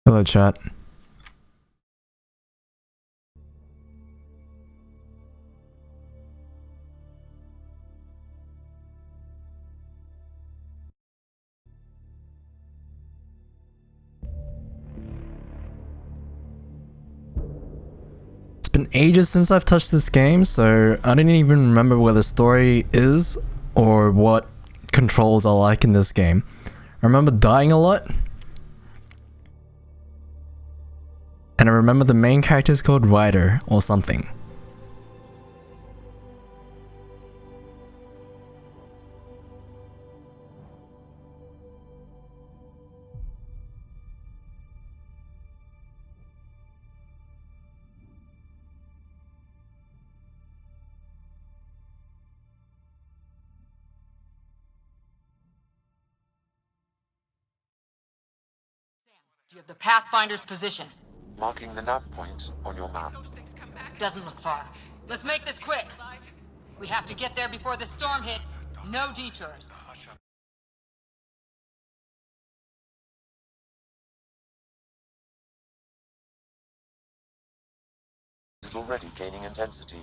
Hello, chat. It's been ages since I've touched this game, so I didn't even remember where the story is or what controls are like in this game. I remember dying a lot. And I remember the main character is called Ryder or something. Do you have the Pathfinder's position? Marking the nav point on your map. Doesn't look far. Let's make this quick. We have to get there before the storm hits. No detours. Is already gaining intensity.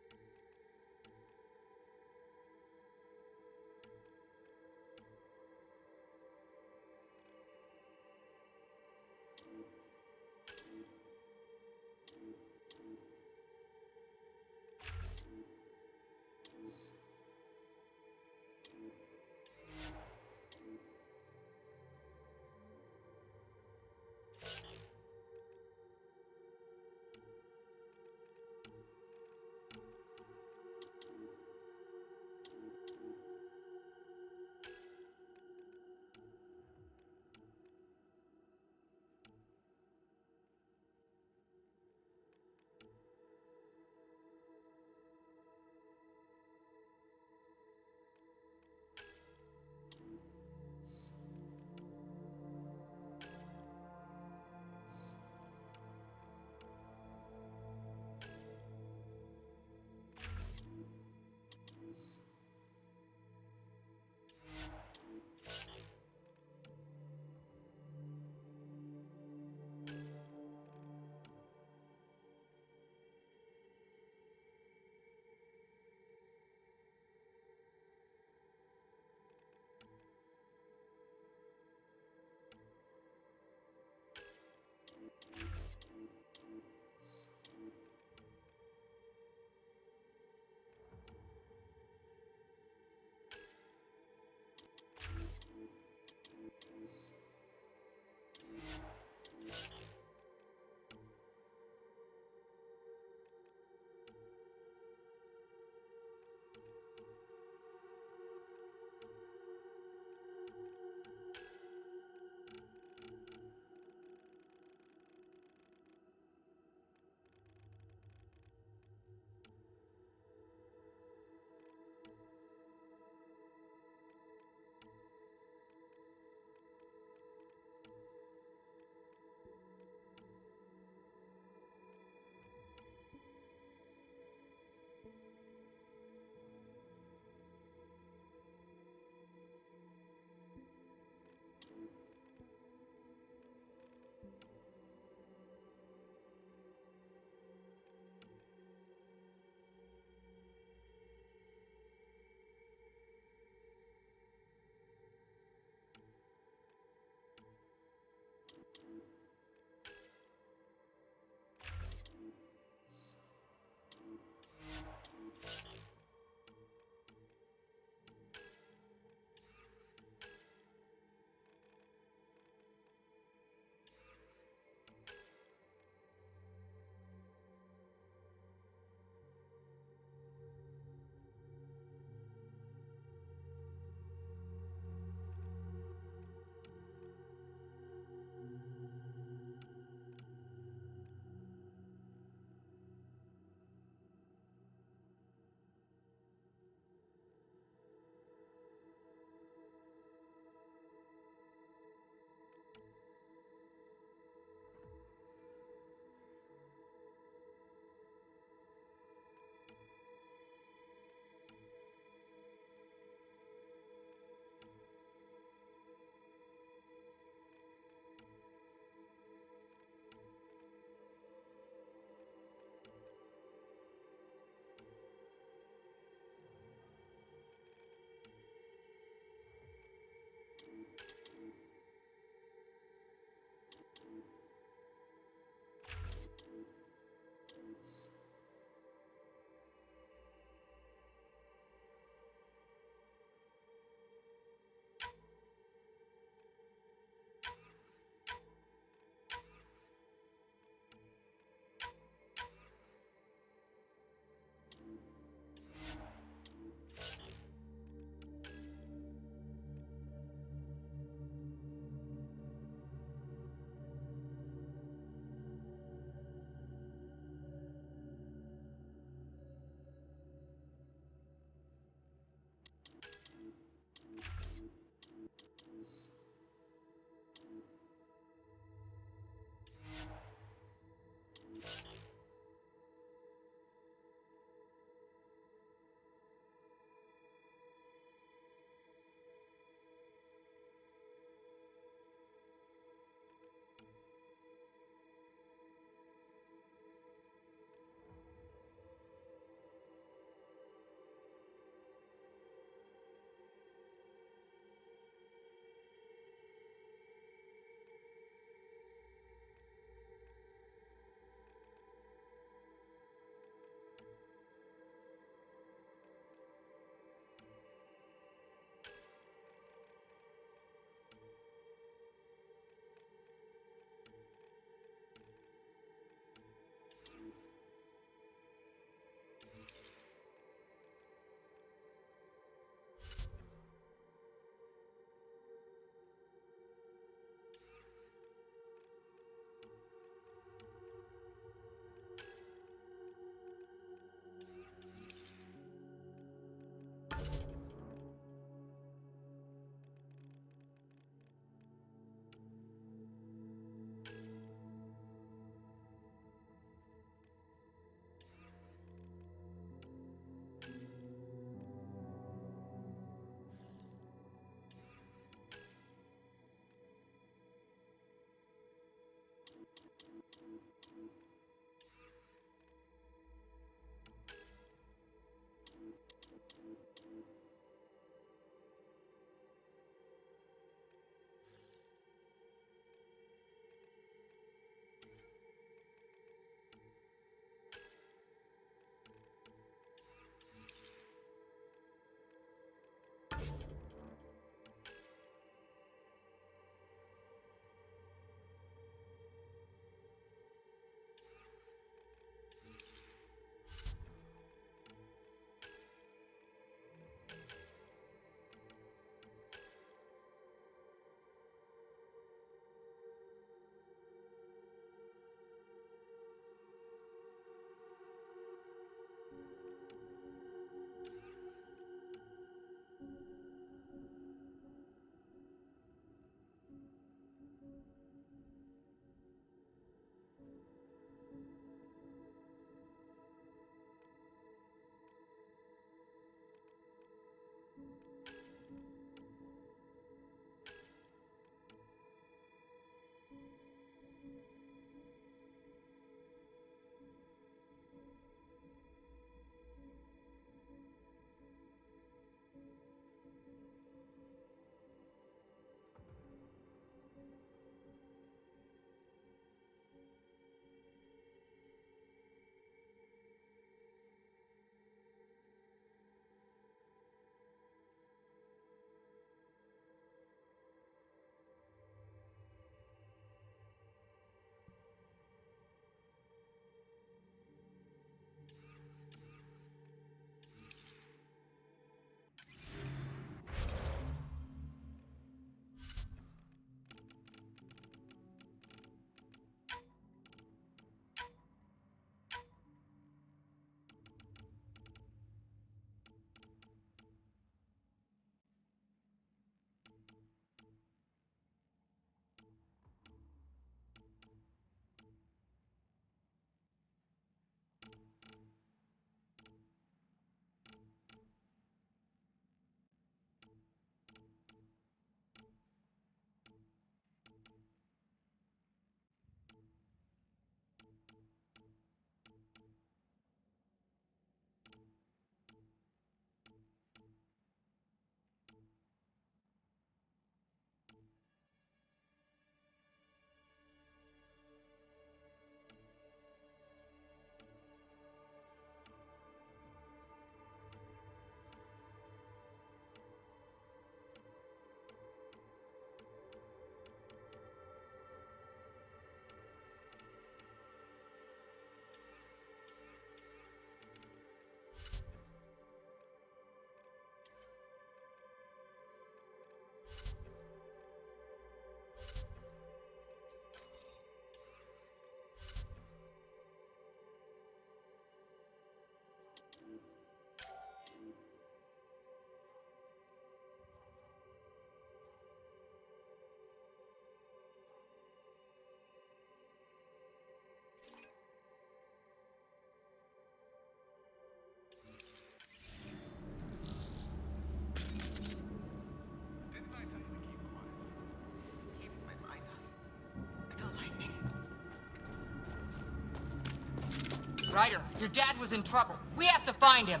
Ryder, your dad was in trouble. We have to find him.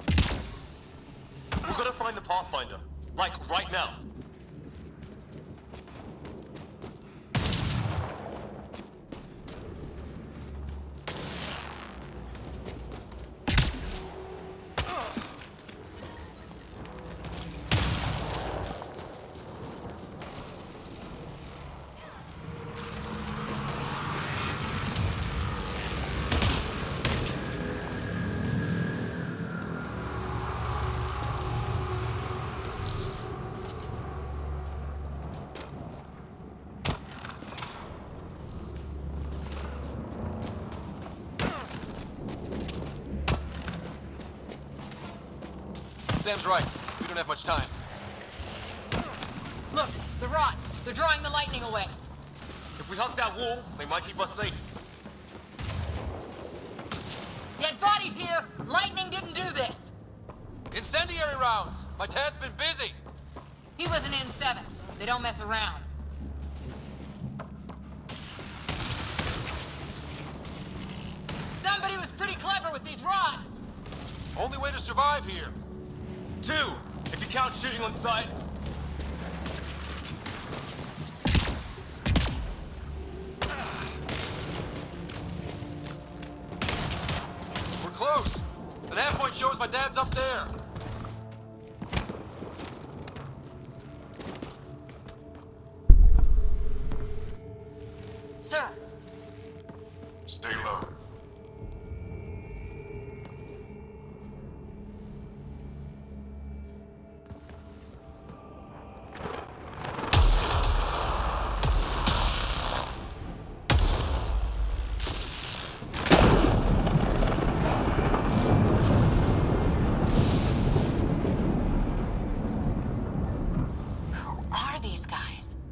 We've got to find the Pathfinder. Like, right now. Sam's right. We don't have much time. Look, the rods. They're drawing the lightning away. If we hug that wall, they might keep us safe. Dead bodies here! Lightning didn't do this! Incendiary rounds! My dad's been busy! He was an N7. They don't mess around. Somebody was pretty clever with these rods! Only way to survive here. 2, if you count shooting on sight. We're close. The nav point shows my dad's up there. Sir, Stay low.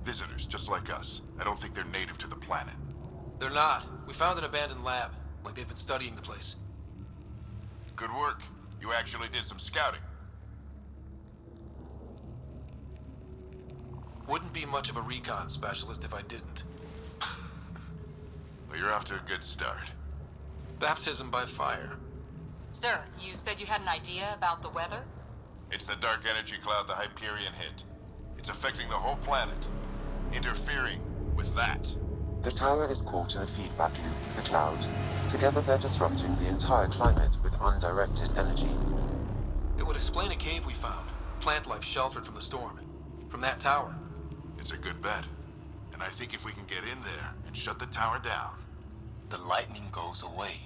Visitors, just like us. I don't think they're native to the planet. They're not. We found an abandoned lab. Like they've been studying the place. Good work. You actually did some scouting. Wouldn't be much of a recon specialist if I didn't. Well, you're off to a good start. Baptism by fire. sir, you said you had an idea about the weather? It's the dark energy cloud the Hyperion hit. It's affecting the whole planet. Interfering with that. The tower is caught in a feedback loop with the cloud. Together they're disrupting the entire climate with undirected energy. It would explain a cave we found. Plant life sheltered from the storm. From that tower. It's a good bet. And I think if we can get in there and shut the tower down, The lightning goes away.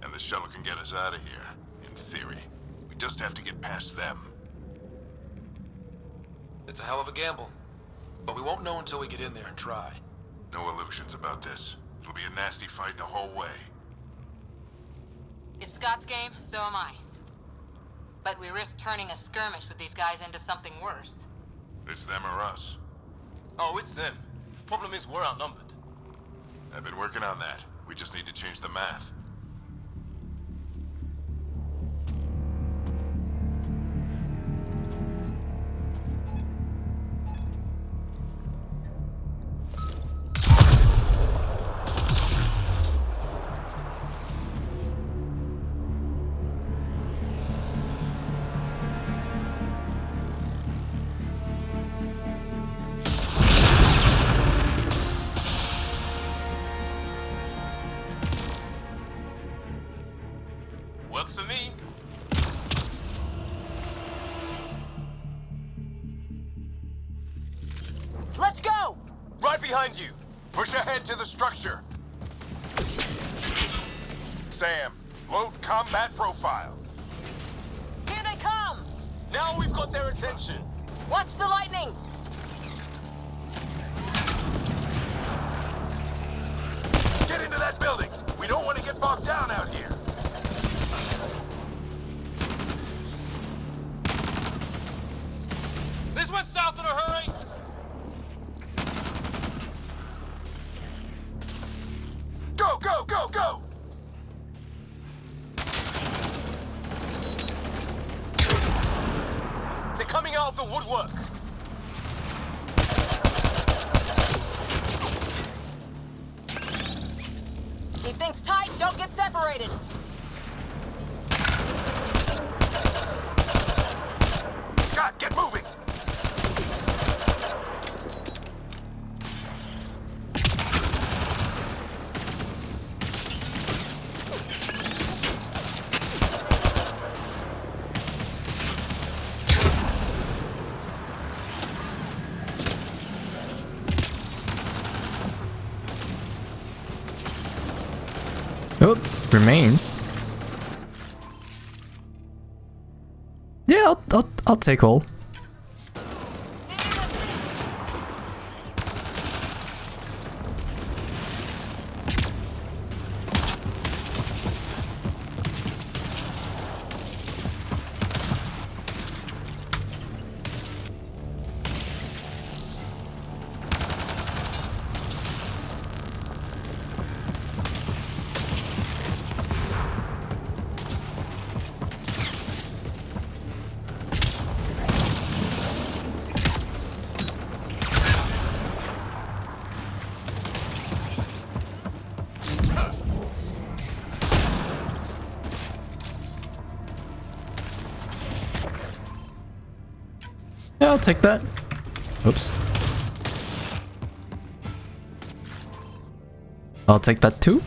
and the shuttle can get us out of here, in theory. We just have to get past them. It's a hell of a gamble. But we won't know until we get in there and try. No illusions about this. It'll be a nasty fight the whole way. If Scott's game, so am I. But we risk turning a skirmish with these guys into something worse. It's them or us. Oh, it's them. Problem is, we're outnumbered. I've been working on that. We just need to change the math. Works for me. Let's go! Right behind you. Push ahead to the structure. Sam, load combat profile. Here they come! Now we've got their attention. Watch the lightning! Get into that building. We don't want to get bogged down out here. This went south in a hurry! Go, go, go, go! They're coming out of the woodwork. He thinks time Don't get separated! Scott, get moving! Oh, remains. Yeah, I'll take all. Yeah, I'll take that. Oops. I'll take that too.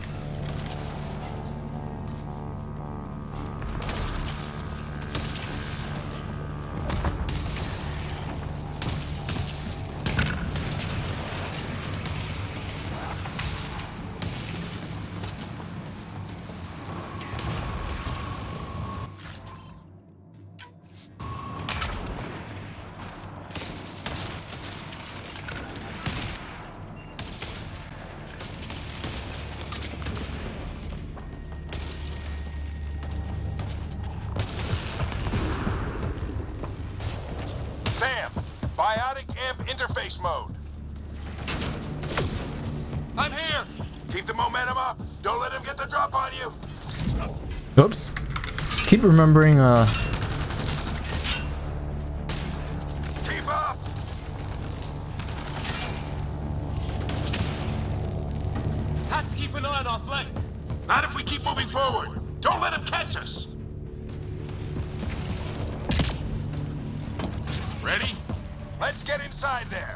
Sam, biotic amp interface mode. I'm here! Keep the momentum up. Don't let him get the drop on you. Oops. Keep remembering, Keep up. Have to keep an eye on our flanks. Not if we keep moving forward. Don't let him catch us. Ready? Let's get inside there.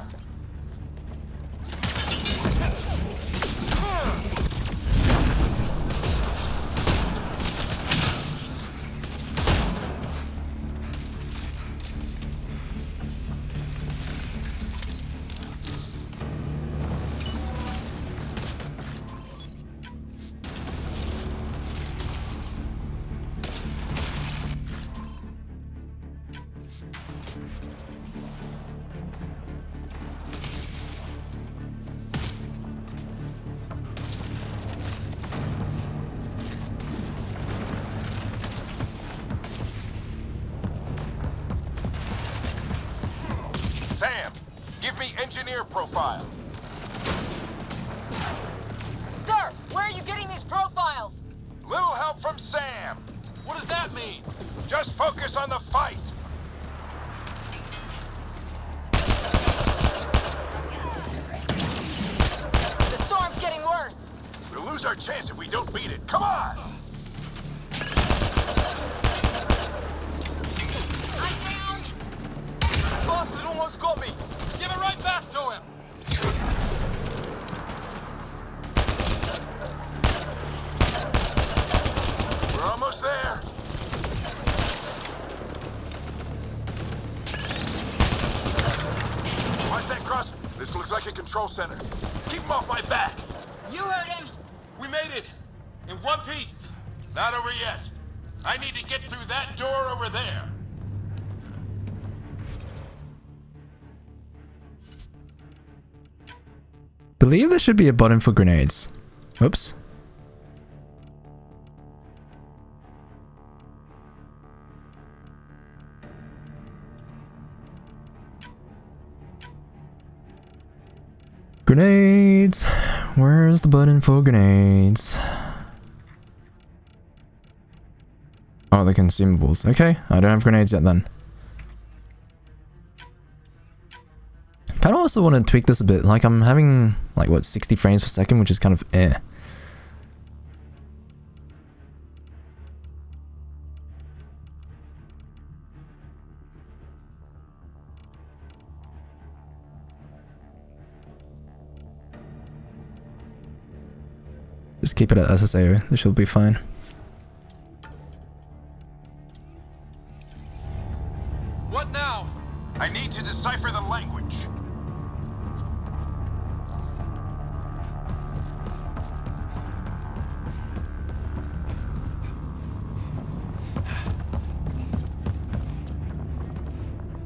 Sam, give me engineer profile. Sir, where are you getting these profiles? Little help from Sam. What does that mean? Just focus on the fight. The storm's getting worse. We'll lose our chance if we don't beat it. Come on! I'm down! Bastard almost got me! Give it right back to him! We're almost there. Watch that cross. This looks like a control center. Keep him off my back. You heard him! We made it! In one piece! Not over yet. I need to get through that door over there. believe there should be a button for grenades. Oops. Grenades! Where's the button for grenades? Oh, the consumables. Okay, I don't have grenades yet then. I also want to tweak this a bit. Like, I'm having, like, what, 60 frames per second, which is kind of eh. just keep it at SSAO. This should be fine. What now? I need to decipher the language.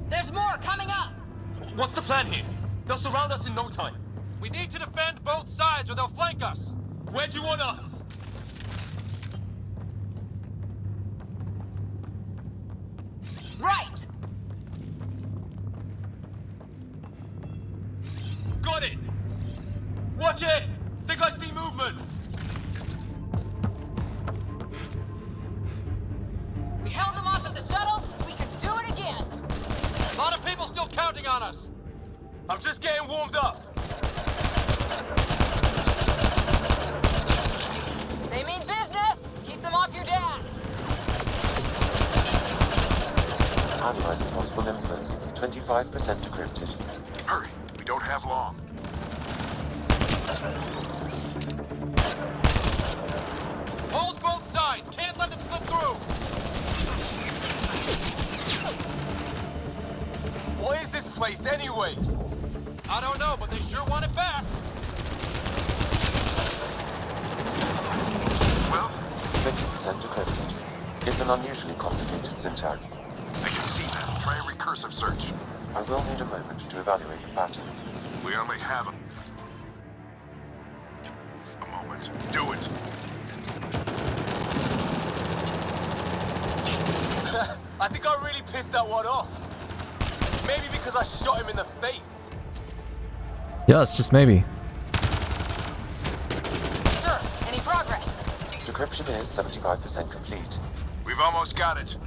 There's more coming up! What's the plan here? They'll surround us in no time. We need to defend both sides or they'll flank us. Where do you want us? Right! Got it! Watch it! Think I see movement! We held them off at the shuttle. We can do it again. A lot of people still counting on us. I'm just getting warmed up. They mean business. Keep them off your dad. Analyzing possible inputs. 25% decrypted. Hurry, we don't have long. Hold both sides. Can't let them slip through. What is this place anyway? I don't know, but they sure want it back. Well, 50% decrypted. It's an unusually complicated syntax. I can see that. Try a recursive search. I will need a moment to evaluate the pattern. We only have a moment. Do it. I think I really pissed that one off. Maybe because I shot him in the face. Yes, just maybe. Sir, any progress? Decryption is 75% complete. We've almost got it.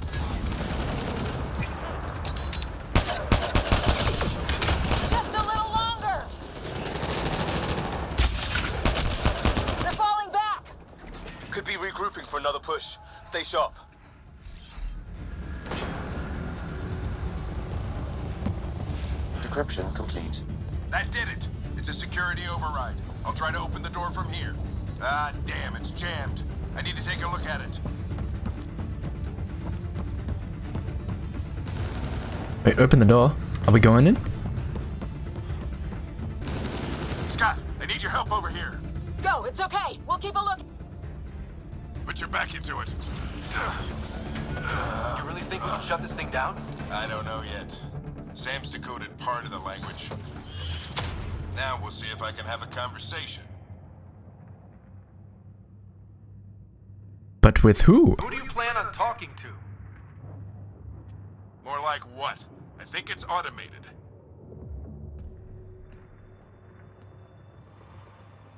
Just a little longer. They're falling back. Could be regrouping for another push. Stay sharp. Decryption complete. That did it. It's a security override. I'll try to open the door from here. Ah, damn, it's jammed. I need to take a look at it. Wait, open the door. Are we going in? Scott, I need your help over here. Go, it's okay. We'll keep a look. Put your back into it. You really think we can shut this thing down? I don't know yet. Sam's decoded part of the language. Now we'll see if I can have a conversation. But with who? Who do you plan on talking to? More like what? I think it's automated.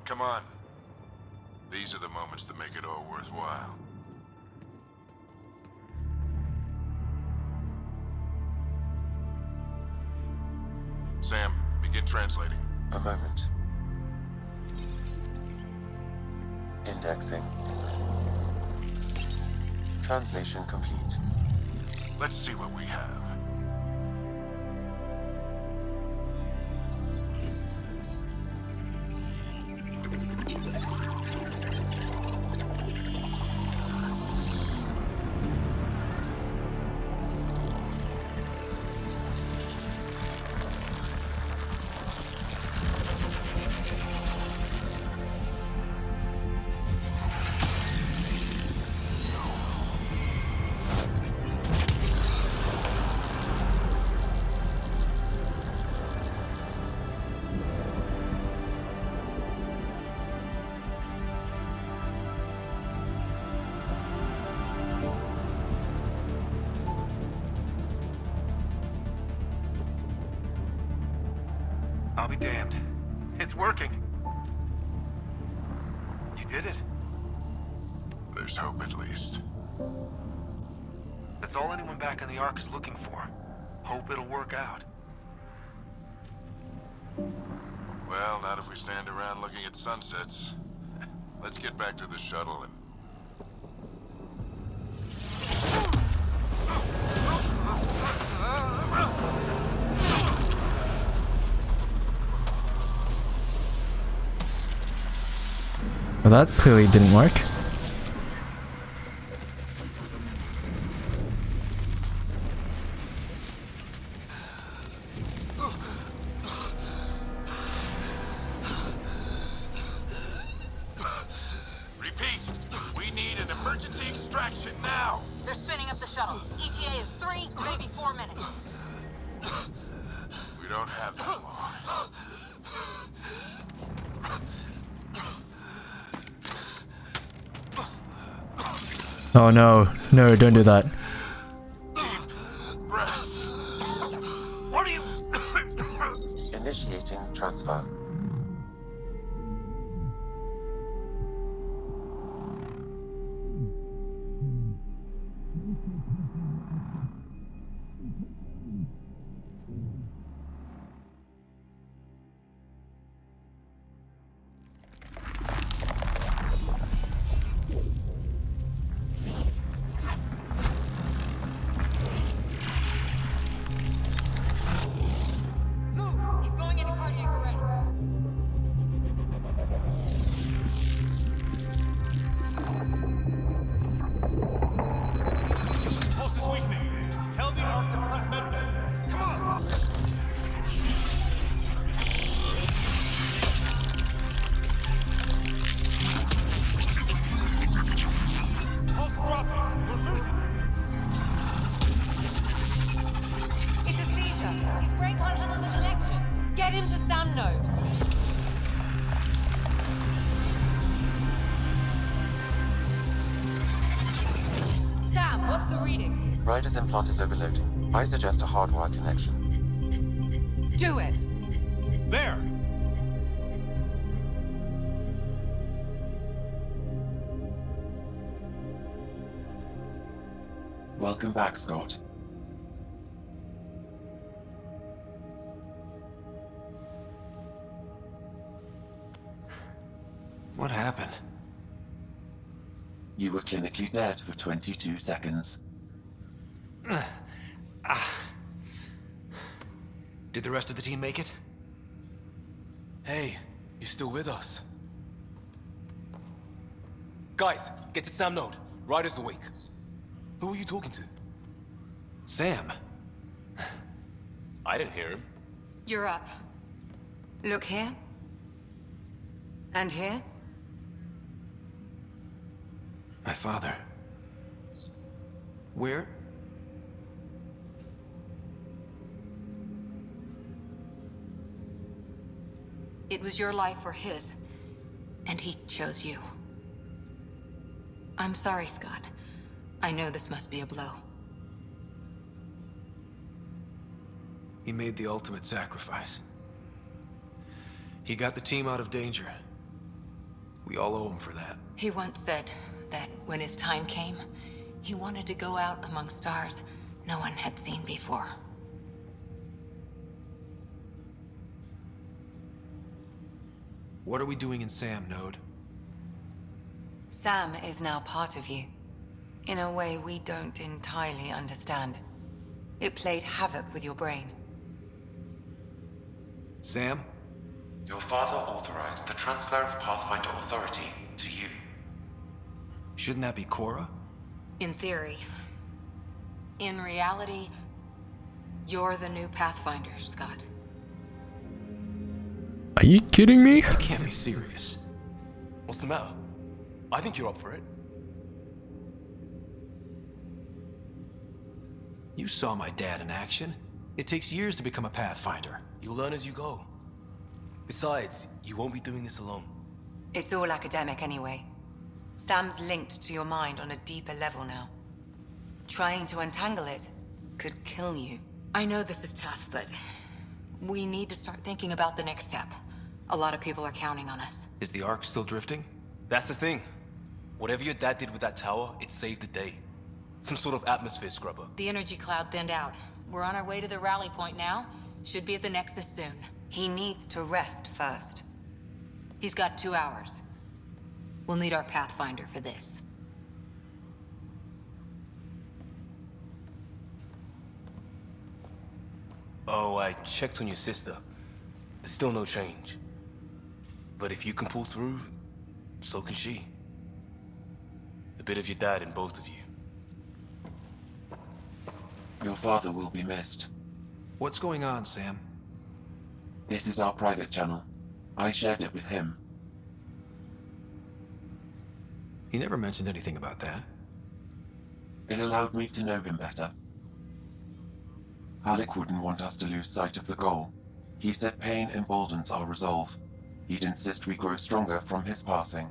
Come on. These are the moments that make it all worthwhile. Sam, begin translating. A moment. Indexing. Translation complete. Let's see what we have. I'll be damned. It's working. You did it. There's hope at least. That's all anyone back in the Ark is looking for. Hope it'll work out. Well, not if we stand around looking at sunsets. Let's get back to the shuttle and... Well, that clearly didn't work. Repeat, we need an emergency extraction now. They're spinning up the shuttle. ETA is 3, maybe 4 minutes. We don't have that long. Oh no, no, don't do that. What are you? Initiating transfer. Move! He's going into cardiac arrest. Pulse is weakening. Tell the ARC to prep medbay. Come on! Pulse dropping. We're losing. It's a seizure. His brain can't handle the connection. Get him to Sam node. Sam, what's the reading? Ryder's implant is overloading. I suggest a hardwire connection. Do it. There! Welcome back, Scott. What happened? You were clinically dead for 22 seconds. Did the rest of the team make it? Hey, you're still with us. Guys, get to Sam node. Ryder's awake. Who are you talking to? Sam. I didn't hear him. You're up. Look here. And here. My father. Where? It was your life or his. And he chose you. I'm sorry, Scott. I know this must be a blow. He made the ultimate sacrifice. He got the team out of danger. We all owe him for that. He once said that when his time came, he wanted to go out among stars no one had seen before. What are we doing in Sam node? Sam is now part of you, in a way we don't entirely understand. It played havoc with your brain. Sam? Your father authorized the transfer of Pathfinder authority to you. Shouldn't that be Cora? In theory. In reality, you're the new Pathfinder, Scott. Are you kidding me? You can't be serious. What's the matter? I think you're up for it. You saw my dad in action. It takes years to become a Pathfinder. You'll learn as you go. Besides, you won't be doing this alone. It's all academic anyway. Sam's linked to your mind on a deeper level now. Trying to untangle it could kill you. I know this is tough, but we need to start thinking about the next step. A lot of people are counting on us. Is the Ark still drifting? That's the thing. Whatever your dad did with that tower, it saved the day. Some sort of atmosphere scrubber. The energy cloud thinned out. We're on our way to the rally point now. Should be at the Nexus soon. He needs to rest first. He's got 2 hours. We'll need our Pathfinder for this. Oh, I checked on your sister. Still no change. But if you can pull through, So can she. A bit of your dad in both of you. Your father will be missed. What's going on, Sam? This is our private channel. I shared it with him. He never mentioned anything about that. It allowed me to know him better. Alec wouldn't want us to lose sight of the goal. He said pain emboldens our resolve. He'd insist we grow stronger from his passing.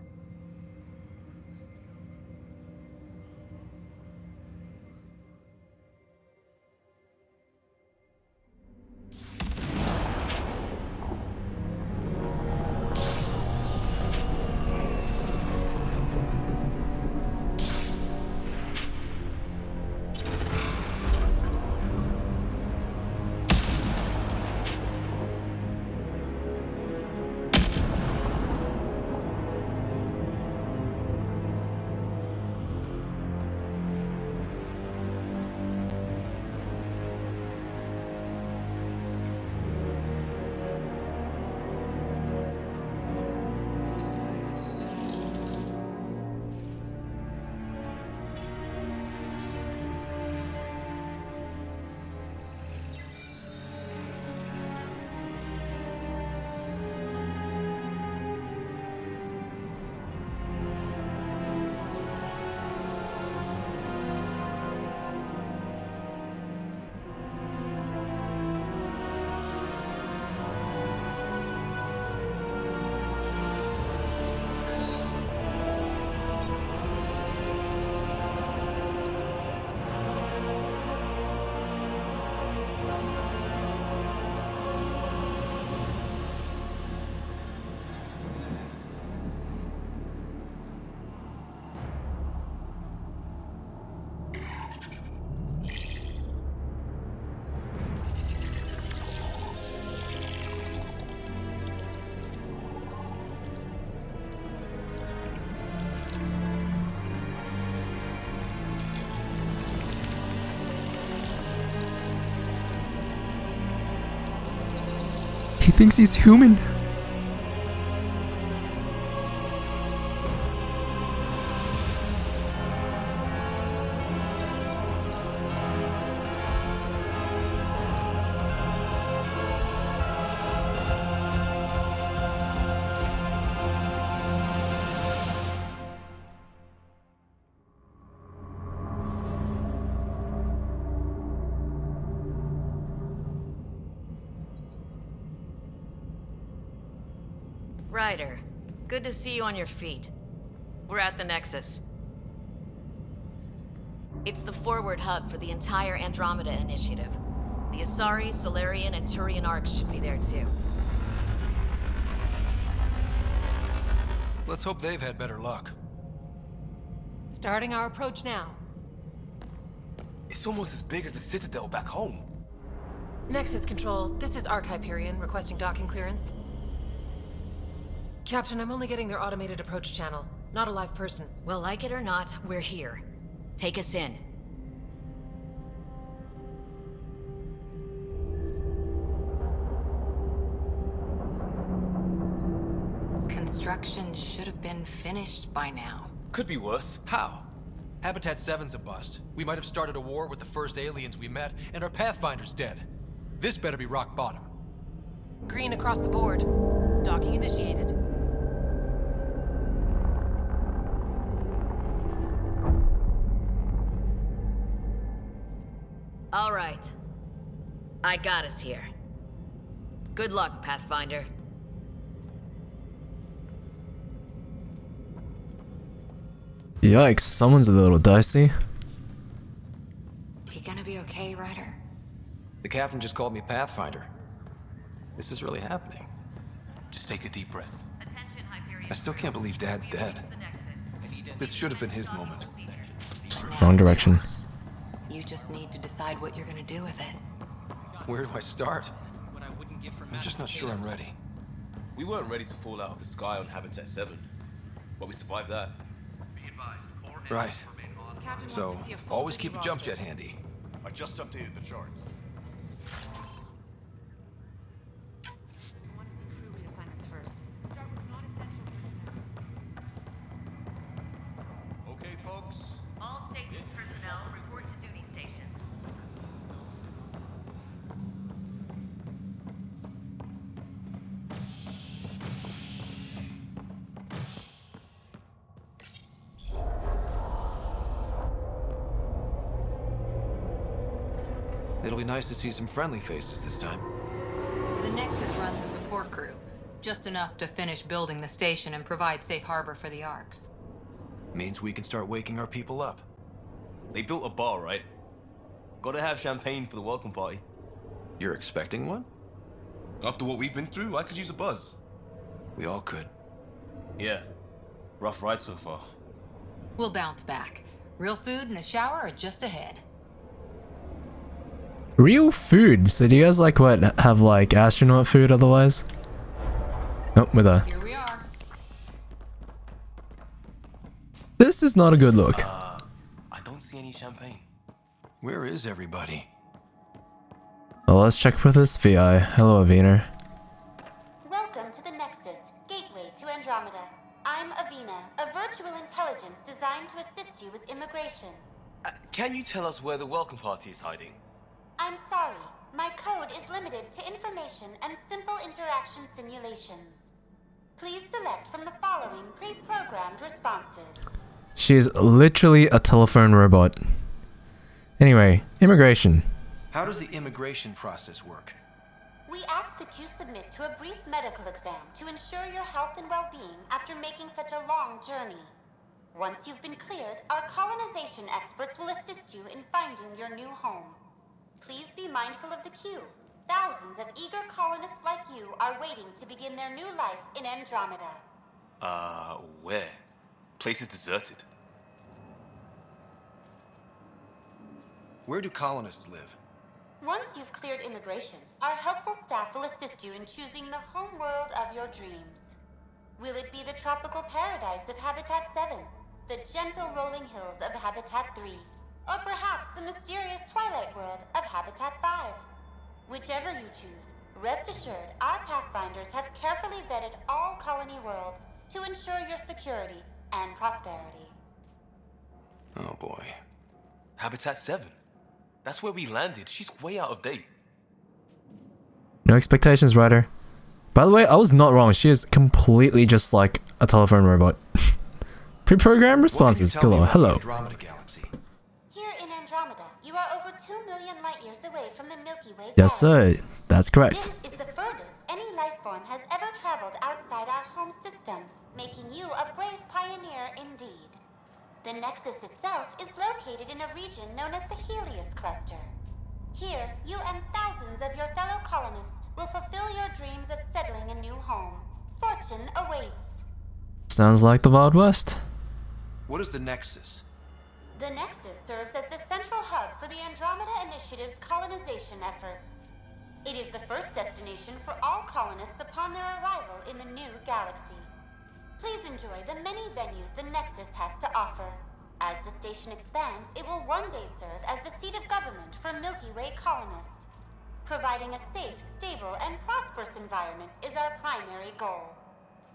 He thinks he's human. Ryder, good to see you on your feet. We're at the Nexus. It's the forward hub for the entire Andromeda Initiative. The Asari, Solarian, and Turian arcs should be there too. Let's hope they've had better luck. Starting our approach now. It's almost as big as the Citadel back home. Nexus Control, this is Arc Hyperion requesting docking clearance. Captain, I'm only getting their automated approach channel, not a live person. Well, like it or not, we're here. Take us in. Construction should have been finished by now. Could be worse. How? Habitat 7's a bust. We might have started a war with the first aliens we met, and our Pathfinder's dead. This better be rock bottom. Green across the board. Docking initiated. All right. I got us here. Good luck, Pathfinder. Yikes, someone's a little dicey. You gonna be okay, Ryder? The captain just called me Pathfinder. This is really happening. Just take a deep breath. I still can't believe Dad's dead. This should have been his moment. Wrong direction. You just need to decide what you're gonna do with it. Where do I start? I'm just not sure I'm ready. We weren't ready to fall out of the sky on Habitat 7, but we survived that. Right. Captain So, wants to see a full always duty keep a jump roster. jet handy. I just updated the charts. I want to see crew reassignments first. Start with non-essential. It'll be nice to see some friendly faces this time. The Nexus runs a support crew. Just enough to finish building the station and provide safe harbor for the Arks. Means we can start waking our people up. They built a bar, right? Gotta have champagne for the welcome party. You're expecting one? After what we've been through, I could use a buzz. We all could. Yeah. Rough ride so far. We'll bounce back. Real food and a shower are just ahead. Real food? So do you guys like what, have like astronaut food otherwise? Oh, with a... Here we are. This is not a good look. I don't see any champagne. Where is everybody? Well, let's check with this VI. Hello, Avina. Welcome to the Nexus, gateway to Andromeda. I'm Avina, a virtual intelligence designed to assist you with immigration. Can you tell us where the welcome party is hiding? I'm sorry, my code is limited to information and simple interaction simulations. Please select from the following pre-programmed responses. She's literally a telephone robot. Anyway, immigration. How does the immigration process work? We ask that you submit to a brief medical exam to ensure your health and well-being after making such a long journey. Once you've been cleared, our colonization experts will assist you in finding your new home. Please be mindful of the queue. Thousands of eager colonists like you are waiting to begin their new life in Andromeda. Where? Place is deserted. Where do colonists live? Once you've cleared immigration, our helpful staff will assist you in choosing the home world of your dreams. Will it be the tropical paradise of Habitat 7, the gentle rolling hills of Habitat 3, or perhaps the mysterious twilight world of Habitat 5? Whichever you choose, rest assured our Pathfinders have carefully vetted all colony worlds to ensure your security and prosperity. Oh boy. Habitat 7. That's where we landed. She's way out of date. No expectations, writer. By the way, I was not wrong. She is completely just like a telephone robot. Pre-programmed responses. Hello. Andromeda Galaxy. Here in Andromeda, you are over 2 million light-years away from the Milky Way. Yes, sir. That's correct. This is the furthest any life form has ever traveled outside our home system, making you a brave pioneer indeed. The Nexus itself is located in a region known as the Helios Cluster. Here, you and thousands of your fellow colonists will fulfill your dreams of settling a new home. Fortune awaits. Sounds like the Wild West. What is the Nexus? The Nexus serves as the central hub for the Andromeda Initiative's colonization efforts. It is the first destination for all colonists upon their arrival in the new galaxy. Please enjoy the many venues the Nexus has to offer. As the station expands, it will one day serve as the seat of government for Milky Way colonists. Providing a safe, stable, and prosperous environment is our primary goal.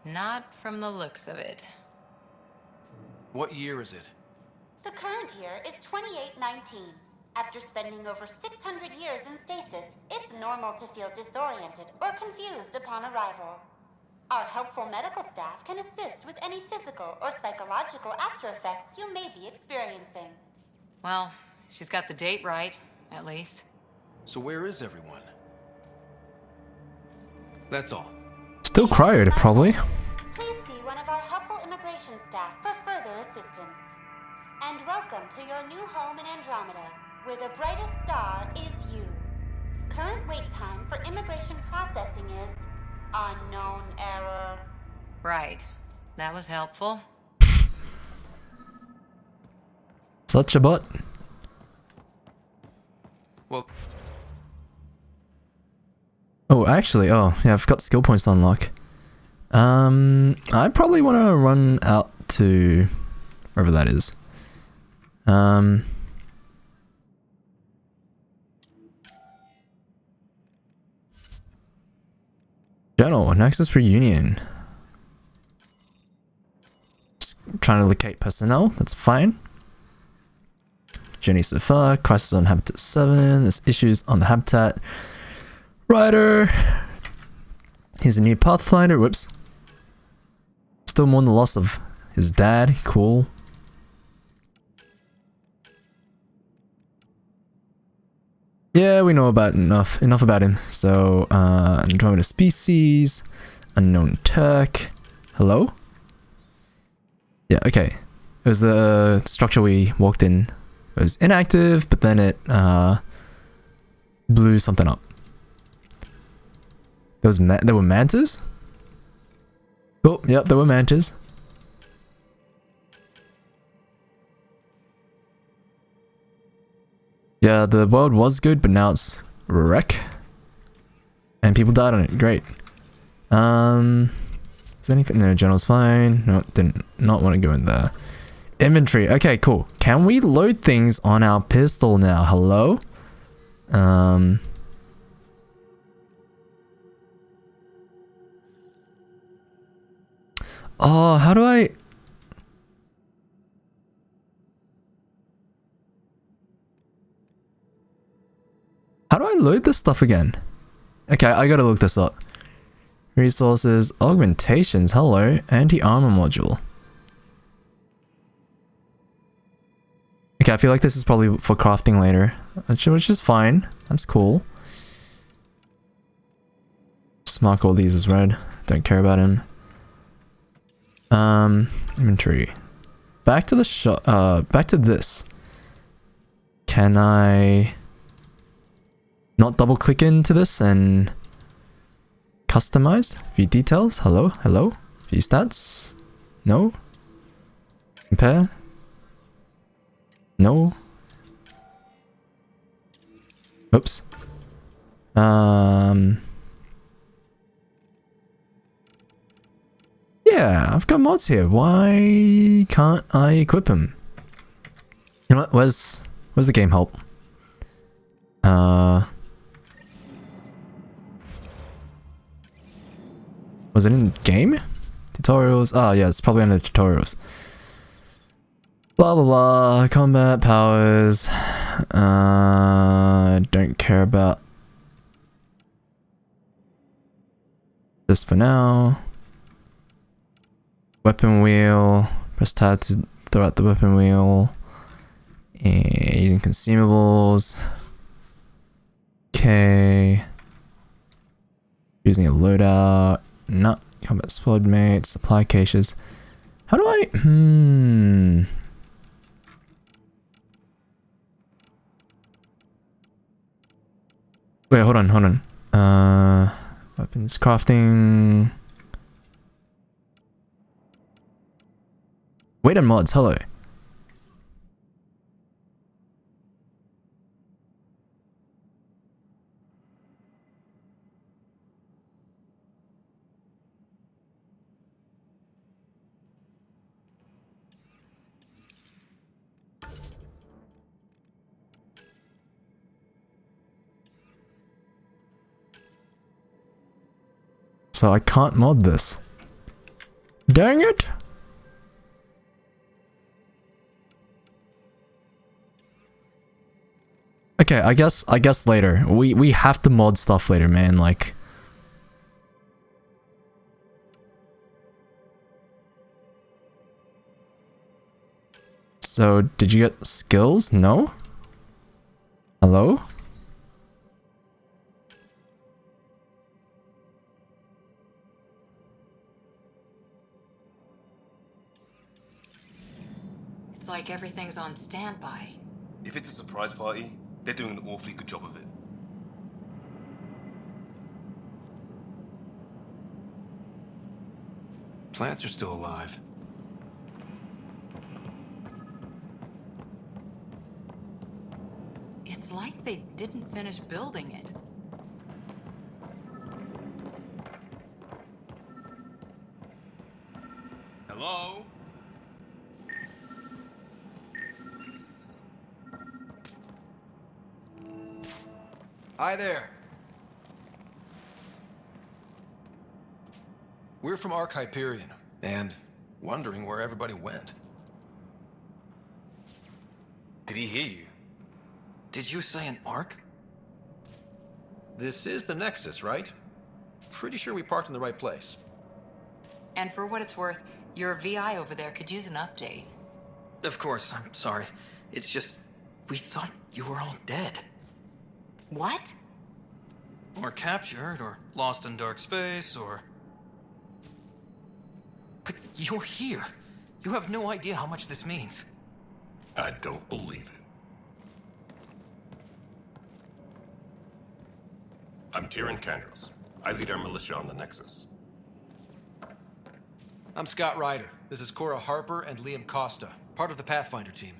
Not from the looks of it. What year is it? The current year is 2819. After spending over 600 years in stasis, it's normal to feel disoriented or confused upon arrival. Our helpful medical staff can assist with any physical or psychological after effects you may be experiencing. Well, she's got the date right, at least. So where is everyone? That's all. Still cryoed, probably. Please see one of our helpful immigration staff for further assistance. And welcome to your new home in Andromeda, where the brightest star is you. Current wait time for immigration processing is unknown error. Right. That was helpful. Such a bot. Well, Oh, actually, yeah, I've got skill points to unlock. I probably want to run out to wherever that is. Journal, Nexus Reunion. Just trying to locate personnel, that's fine. Journey so far, crisis on Habitat 7, there's issues on the Habitat. Rider! He's a new Pathfinder, whoops. Still mourn the loss of his dad, cool. Yeah, we know about enough about him. So, Andromeda species, unknown Turk. Hello? Yeah, okay. It was the structure we walked in. It was inactive, but then it blew something up. There were mantas? Oh, yep, there were mantas. Yeah, the world was good, but now it's wreck. And people died on it. Great. Is anything? No, journal's fine. No, didn't not want to go in there. Inventory. Okay, cool. Can we load things on our pistol now? Hello? Oh, how do I... How do I load this stuff again? Okay, I gotta look this up. Resources, augmentations, hello, anti-armor module. Okay, I feel like this is probably for crafting later, which is fine. That's cool. Just mark all these as red. Don't care about him. Inventory. Back to the shop. Back to this. Can I not double click into this and customize? View details. Hello, hello. View stats. No. Compare. No. Oops. Yeah, I've got mods here. Why can't I equip them? You know what? Where's the game help? Was it in game? Tutorials? Oh yeah, it's probably under tutorials. Blah blah blah. Combat powers. Don't care about this for now. Weapon wheel. Press tab to throw out the weapon wheel. And using consumables. Okay. Using a loadout. Not combat squad mates. Supply caches. How do I? Wait, hold on. Weapons crafting. Wait on mods, hello. So I can't mod this. Dang it! Okay, I guess later. We have to mod stuff later, man, like. So, did you get skills? No? Hello? It's like everything's on standby. If it's a surprise party, they're doing an awfully good job of it. Plants are still alive. It's like they didn't finish building it. Hello? Hi there. We're from Ark Hyperion, and wondering where everybody went. Did he hear you? Did you say an Ark? This is the Nexus, right? Pretty sure we parked in the right place. And for what it's worth, your VI over there could use an update. Of course, I'm sorry. It's just, we thought you were all dead. What? Or captured, or lost in dark space, or... But you're here. You have no idea how much this means. I don't believe it. I'm Tyrion Kandros. I lead our militia on the Nexus. I'm Scott Ryder. This is Cora Harper and Liam Costa, part of the Pathfinder team.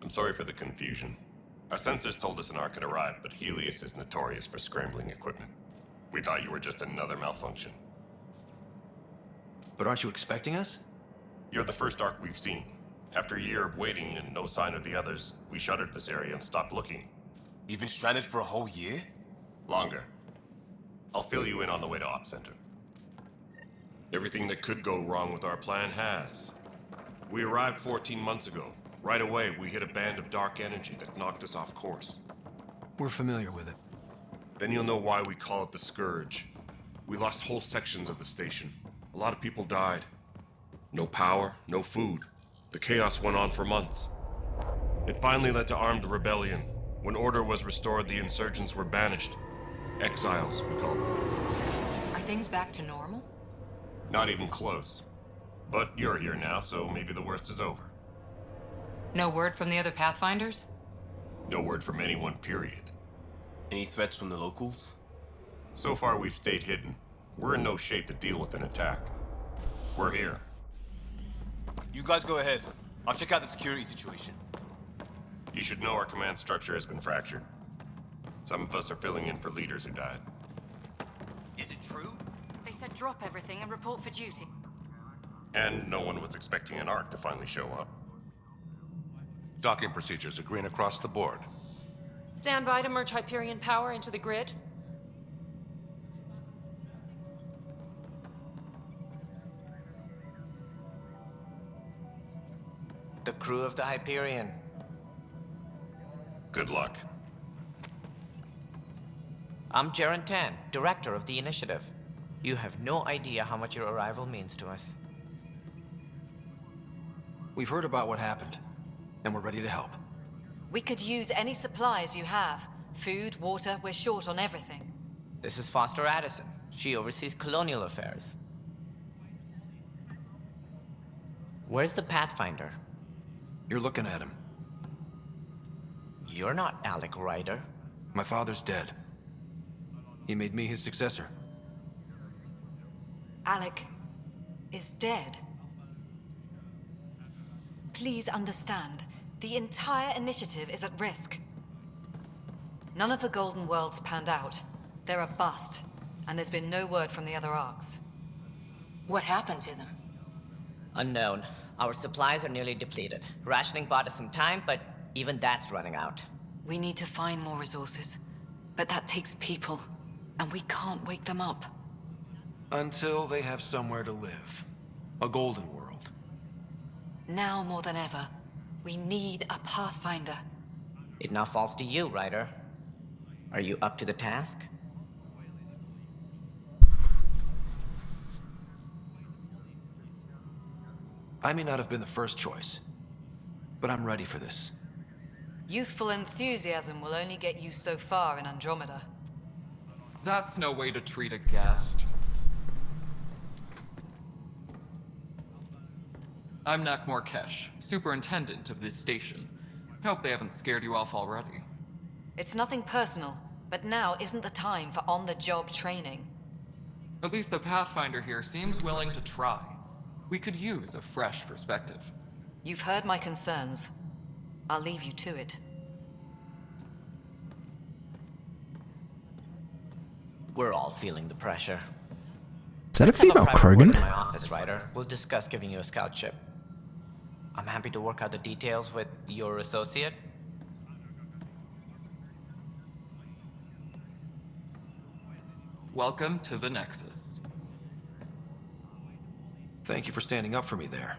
I'm sorry for the confusion. Our sensors told us an Ark had arrived, but Helios is notorious for scrambling equipment. We thought you were just another malfunction. But aren't you expecting us? You're the first Ark we've seen. After a year of waiting and no sign of the others, we shuttered this area and stopped looking. You've been stranded for a whole year? Longer. I'll fill you in on the way to Op Center. Everything that could go wrong with our plan has. We arrived 14 months ago. Right away, we hit a band of dark energy that knocked us off course. We're familiar with it. Then you'll know why we call it the Scourge. We lost whole sections of the station. A lot of people died. No power, no food. The chaos went on for months. It finally led to armed rebellion. When order was restored, the insurgents were banished. Exiles, we call them. Are things back to normal? Not even close. But you're here now, so maybe the worst is over. No word from the other Pathfinders? No word from anyone, period. Any threats from the locals? So far, we've stayed hidden. We're in no shape to deal with an attack. We're here. You guys go ahead. I'll check out the security situation. You should know our command structure has been fractured. Some of us are filling in for leaders who died. Is it true? They said drop everything and report for duty. And no one was expecting an Ark to finally show up. Docking procedures are green across the board. Stand by to merge Hyperion power into the grid. The crew of the Hyperion. Good luck. I'm Jaren Tan, director of the initiative. You have no idea how much your arrival means to us. We've heard about what happened, and we're ready to help. We could use any supplies you have. Food, water, we're short on everything. This is Foster Addison. She oversees colonial affairs. Where's the Pathfinder? You're looking at him. You're not Alec Ryder. My father's dead. He made me his successor. Alec is dead. Please understand, the entire initiative is at risk. None of the Golden Worlds panned out. They're a bust, and there's been no word from the other arcs. What happened to them? Unknown. Our supplies are nearly depleted. Rationing bought us some time, but even that's running out. We need to find more resources, but that takes people, and we can't wake them up. Until they have somewhere to live. A golden world. Now more than ever, we need a Pathfinder. It now falls to you, Ryder. Are you up to the task? I may not have been the first choice, but I'm ready for this. Youthful enthusiasm will only get you so far in Andromeda. That's no way to treat a guest. I'm Nak Morkesh, superintendent of this station. Hope they haven't scared you off already. It's nothing personal, but now isn't the time for on-the-job training. At least the Pathfinder here seems willing to try. We could use a fresh perspective. You've heard my concerns. I'll leave you to it. We're all feeling the pressure. Is that a Let's have female private word Krogan? in my office, Ryder. We'll discuss giving you a scout ship. I'm happy to work out the details with your associate. Welcome to the Nexus. Thank you for standing up for me there.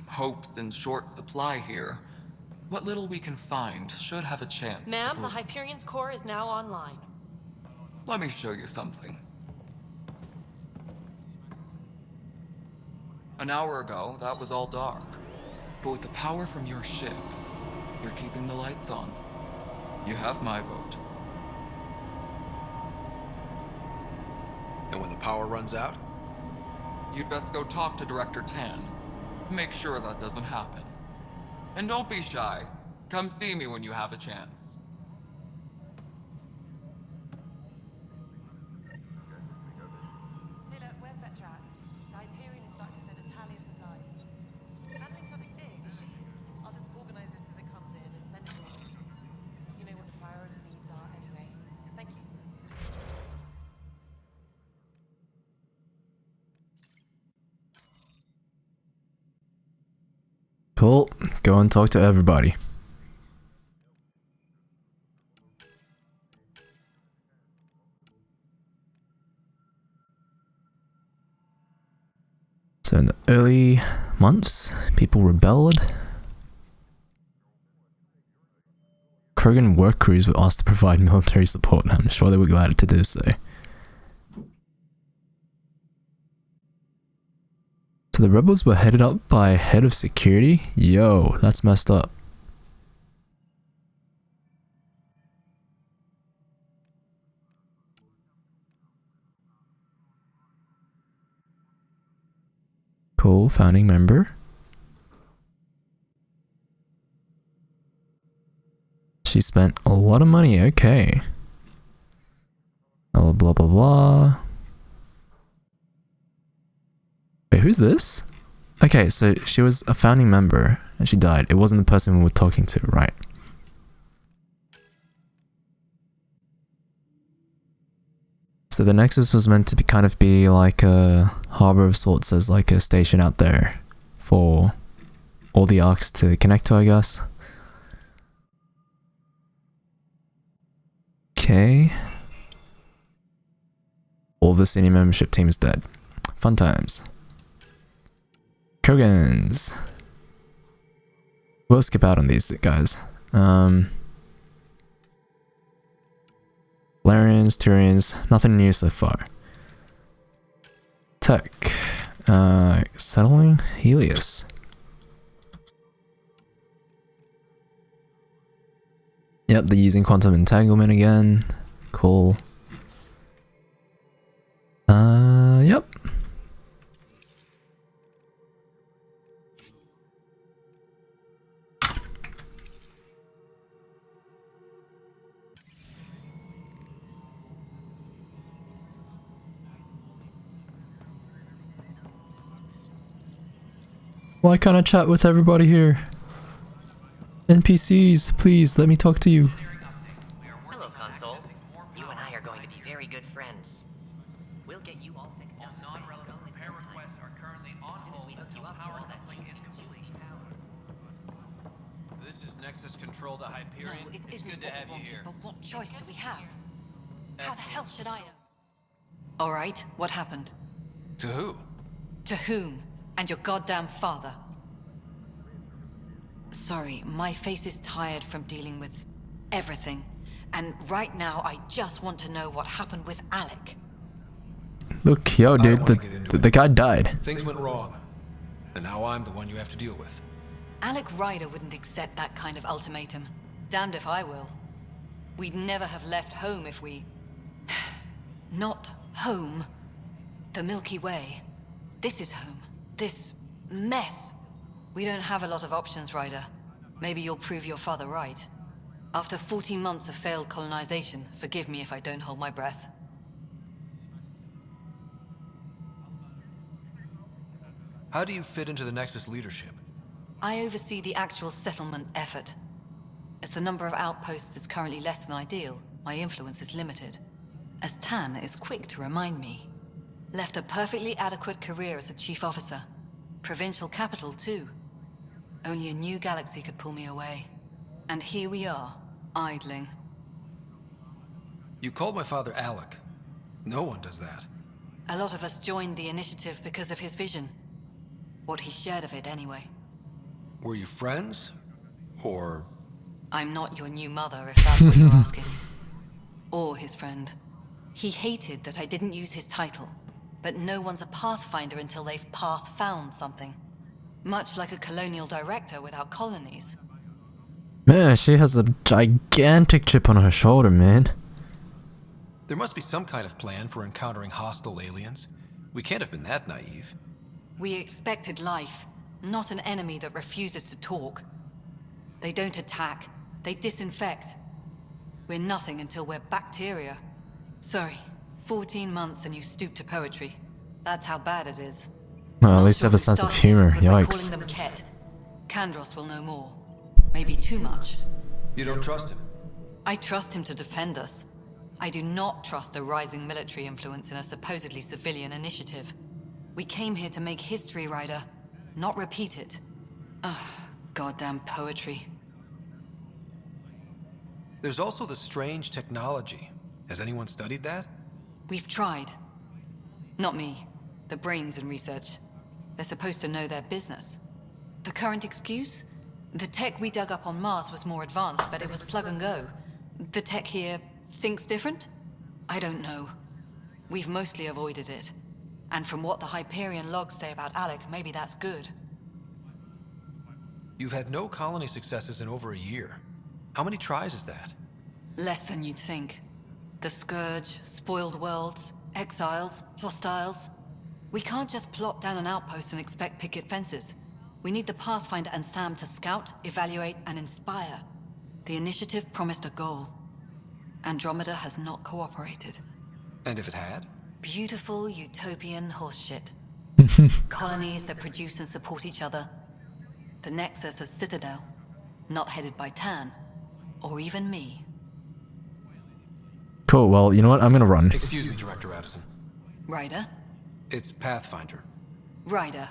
Hope's in short supply here. What little we can find should have a chance to Ma'am, the prove- Hyperion's core is now online. Let me show you something. An hour ago, that was all dark. But with the power from your ship, you're keeping the lights on. You have my vote. And when the power runs out? You'd best go talk to Director Tan. Make sure that doesn't happen. And don't be shy. Come see me when you have a chance. Taylor, where's Vetra at? The Hyperion is starting to send a tally of supplies. Handling something big, is she? I'll just organize this as it comes in and send it on. You know what the priority needs are anyway. Thank you. Cool. Go and talk to everybody. So in the early months, people rebelled. Krogan work crews were asked to provide military support, and I'm sure they were glad to do so. So the rebels were headed up by head of security? Yo, that's messed up. Cool, founding member. She spent a lot of money, okay. Oh, blah blah blah. Wait, who's this? Okay, so she was a founding member and she died. It wasn't the person we were talking to, right? So the Nexus was meant to be kind of be like a harbor of sorts, as like a station out there for all the arcs to connect to, I guess. Okay. All the senior membership team is dead. Fun times. Krogans. We'll skip out on these guys. Valerians, Turians, nothing new so far. Tech. Settling Helios. Yep, they're using quantum entanglement again. Cool. Yep. Why can't I chat with everybody here? NPCs, please let me talk to you. Hello, Console. You and I are going to be very good friends. We'll get you all fixed up. Non-relevant repair requests are currently on hold until power that link is complete. This is Nexus Control to Hyperion. No, it it's isn't good to what have we you wanted, here. but what choice do we have? How the hell should I know? Alright, what happened? To who? To whom? And your goddamn father. Sorry, my face is tired from dealing with everything. And right now, I just want to know what happened with Alec. Look, yo, dude, the guy died. Things went wrong. And now I'm the one you have to deal with. Alec Ryder wouldn't accept that kind of ultimatum. Damned if I will. We'd never have left home if we... Not home. The Milky Way. This is home. This mess. We don't have a lot of options, Ryder. Maybe you'll prove your father right. After 14 months of failed colonization, forgive me if I don't hold my breath. How do you fit into the Nexus leadership? I oversee the actual settlement effort. As the number of outposts is currently less than ideal, my influence is limited. As Tan is quick to remind me. Left a perfectly adequate career as a chief officer. Provincial capital, too. Only a new galaxy could pull me away. And here we are, idling. You called my father Alec. No one does that. A lot of us joined the initiative because of his vision. What he shared of it, anyway. Were you friends? Or... I'm not your new mother, if that's what you're asking. Or his friend. He hated that I didn't use his title. But no one's a pathfinder until they've path-found something. Much like a colonial director without colonies. Man, she has a gigantic chip on her shoulder, man. There must be some kind of plan for encountering hostile aliens. We can't have been that naive. We expected life, not an enemy that refuses to talk. They don't attack, they disinfect. We're nothing until we're bacteria. Sorry, 14 months and you stoop to poetry. That's how bad it is. Well, at least have a sense of humor. But by Yikes. calling them Ket, Kandros will know more. Maybe too much. You don't trust him? I trust him to defend us. I do not trust a rising military influence in a supposedly civilian initiative. We came here to make history, Ryder, not repeat it. Ugh, goddamn poetry. There's also the strange technology. Has anyone studied that? We've tried. Not me. The brains in research. They're supposed to know their business. The current excuse? The tech we dug up on Mars was more advanced, but it was plug and go. The tech here thinks different? I don't know. We've mostly avoided it. And from what the Hyperion logs say about Alec, maybe that's good. You've had no colony successes in over a year. How many tries is that? Less than you'd think. The Scourge, spoiled worlds, exiles, hostiles. We can't just plop down an outpost and expect picket fences. We need the Pathfinder and Sam to scout, evaluate, and inspire. The initiative promised a goal. Andromeda has not cooperated. And if it had? Beautiful utopian horseshit. Colonies that produce and support each other. The Nexus a citadel, not headed by Tan, or even me. Cool, well, you know what? I'm gonna run. Excuse me, Director Addison. Ryder? It's Pathfinder. Ryder,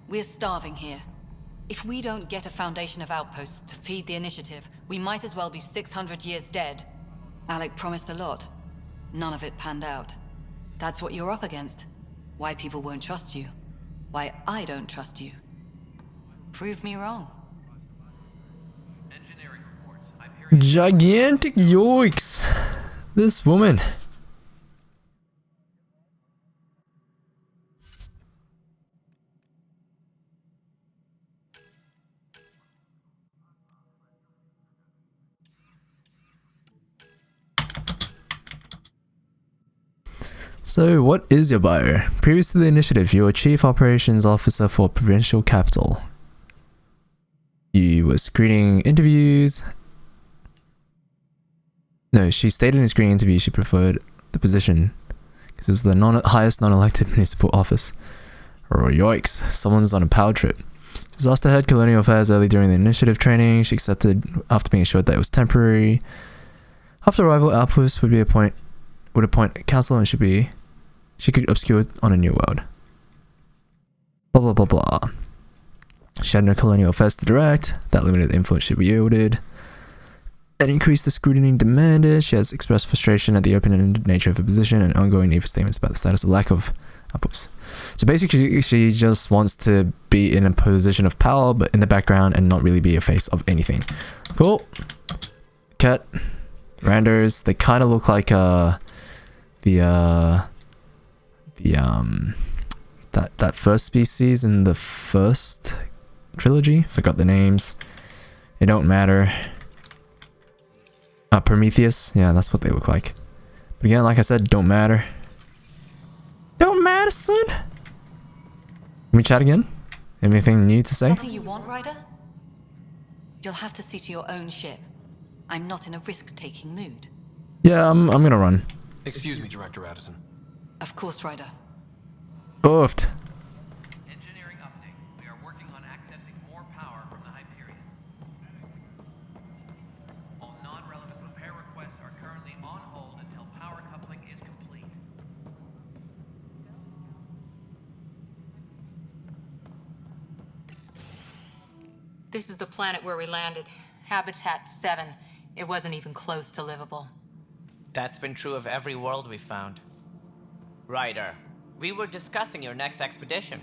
we're starving here. If we don't get a foundation of outposts to feed the initiative, we might as well be 600 years dead. Alec promised a lot. None of it panned out. That's what you're up against. Why people won't trust you. Why I don't trust you. Prove me wrong. Gigantic yoiks! This woman. So, what is your bio? Previous to the initiative, you were Chief Operations Officer for Provincial Capital. You were screening interviews. No, she stated in a screening interview she preferred the position because it was the highest non-elected municipal office. Oh, yikes, someone's on a power trip. She was asked to head colonial affairs early during the initiative training. She accepted after being assured that it was temporary. After arrival, Outpost would appoint a council and she could obscure on a new world. Blah blah blah blah. She had no colonial affairs to direct. That limited influence she wielded. And increased the scrutiny demanded. She has expressed frustration at the open-ended nature of her position and ongoing need for statements about the status of lack of outposts. So basically, she just wants to be in a position of power, but in the background and not really be a face of anything. Cool. Ket, Randers, they kind of look like that first species in the first trilogy. Forgot the names. It don't matter. Prometheus. Yeah, that's what they look like. But again, like I said, don't matter. Don't matter, son. Can we chat again? Anything new to say? Something you want, Ryder? You'll have to see to your own ship. I'm not in a risk-taking mood. Yeah, I'm gonna run. Excuse me, Director Addison. Of course, Ryder. Oofed. Engineering update. We are working on accessing more power from the Hyperion. All non-relevant repair requests are currently on hold until power coupling is complete. This is the planet where we landed. Habitat 7. It wasn't even close to livable. That's been true of every world we found. Ryder, we were discussing your next expedition.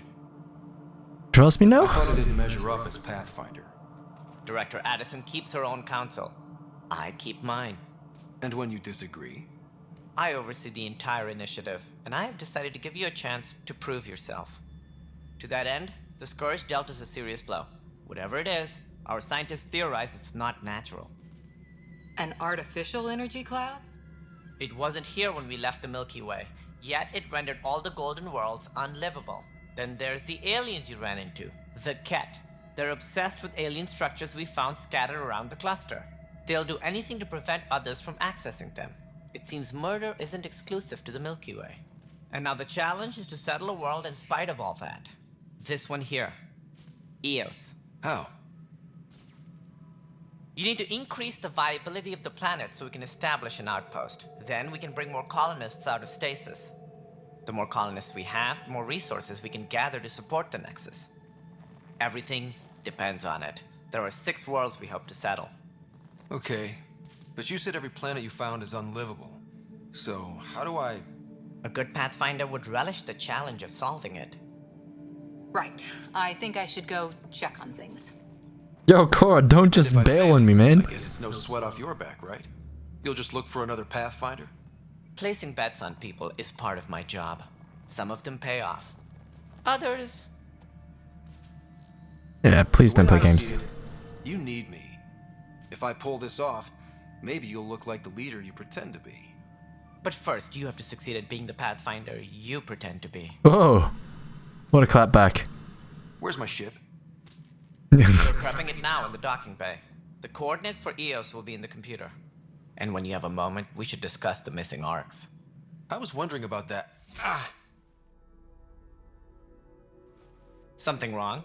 Trust me now? I thought it didn't measure up as Pathfinder. Director Addison keeps her own counsel. I keep mine. And when you disagree? I oversee the entire initiative, and I have decided to give you a chance to prove yourself. To that end, the Scourge dealt us a serious blow. Whatever it is, Our scientists theorize it's not natural. An artificial energy cloud? It wasn't here when we left the Milky Way, yet it rendered all the golden worlds unlivable. Then there's the aliens you ran into, the Ket. They're obsessed with alien structures we found scattered around the cluster. They'll do anything to prevent others from accessing them. It seems murder isn't exclusive to the Milky Way. And now the challenge is to settle a world in spite of all that. This one here. Eos. How? You need to increase the viability of the planet so we can establish an outpost. Then we can bring more colonists out of stasis. The more colonists we have, the more resources we can gather to support the Nexus. Everything depends on it. There are 6 worlds we hope to settle. Okay, but you said every planet you found is unlivable. So, how do I... A good Pathfinder would relish the challenge of solving it. Right. I think I should go check on things. Yo, Cora, don't just bail on me, man. I guess it's no sweat off your back, right? You'll just look for another Pathfinder? Placing bets on people is part of my job. Some of them pay off. Others... Yeah, please don't play games. You need me. If I pull this off, maybe you'll look like the leader you pretend to be. But first, you have to succeed at being the Pathfinder you pretend to be. Whoa. What a clap back. Where's my ship? We're prepping it now in the docking bay. The coordinates for Eos will be in the computer. And when you have a moment, we should discuss the missing arcs. I was wondering about that. Something wrong?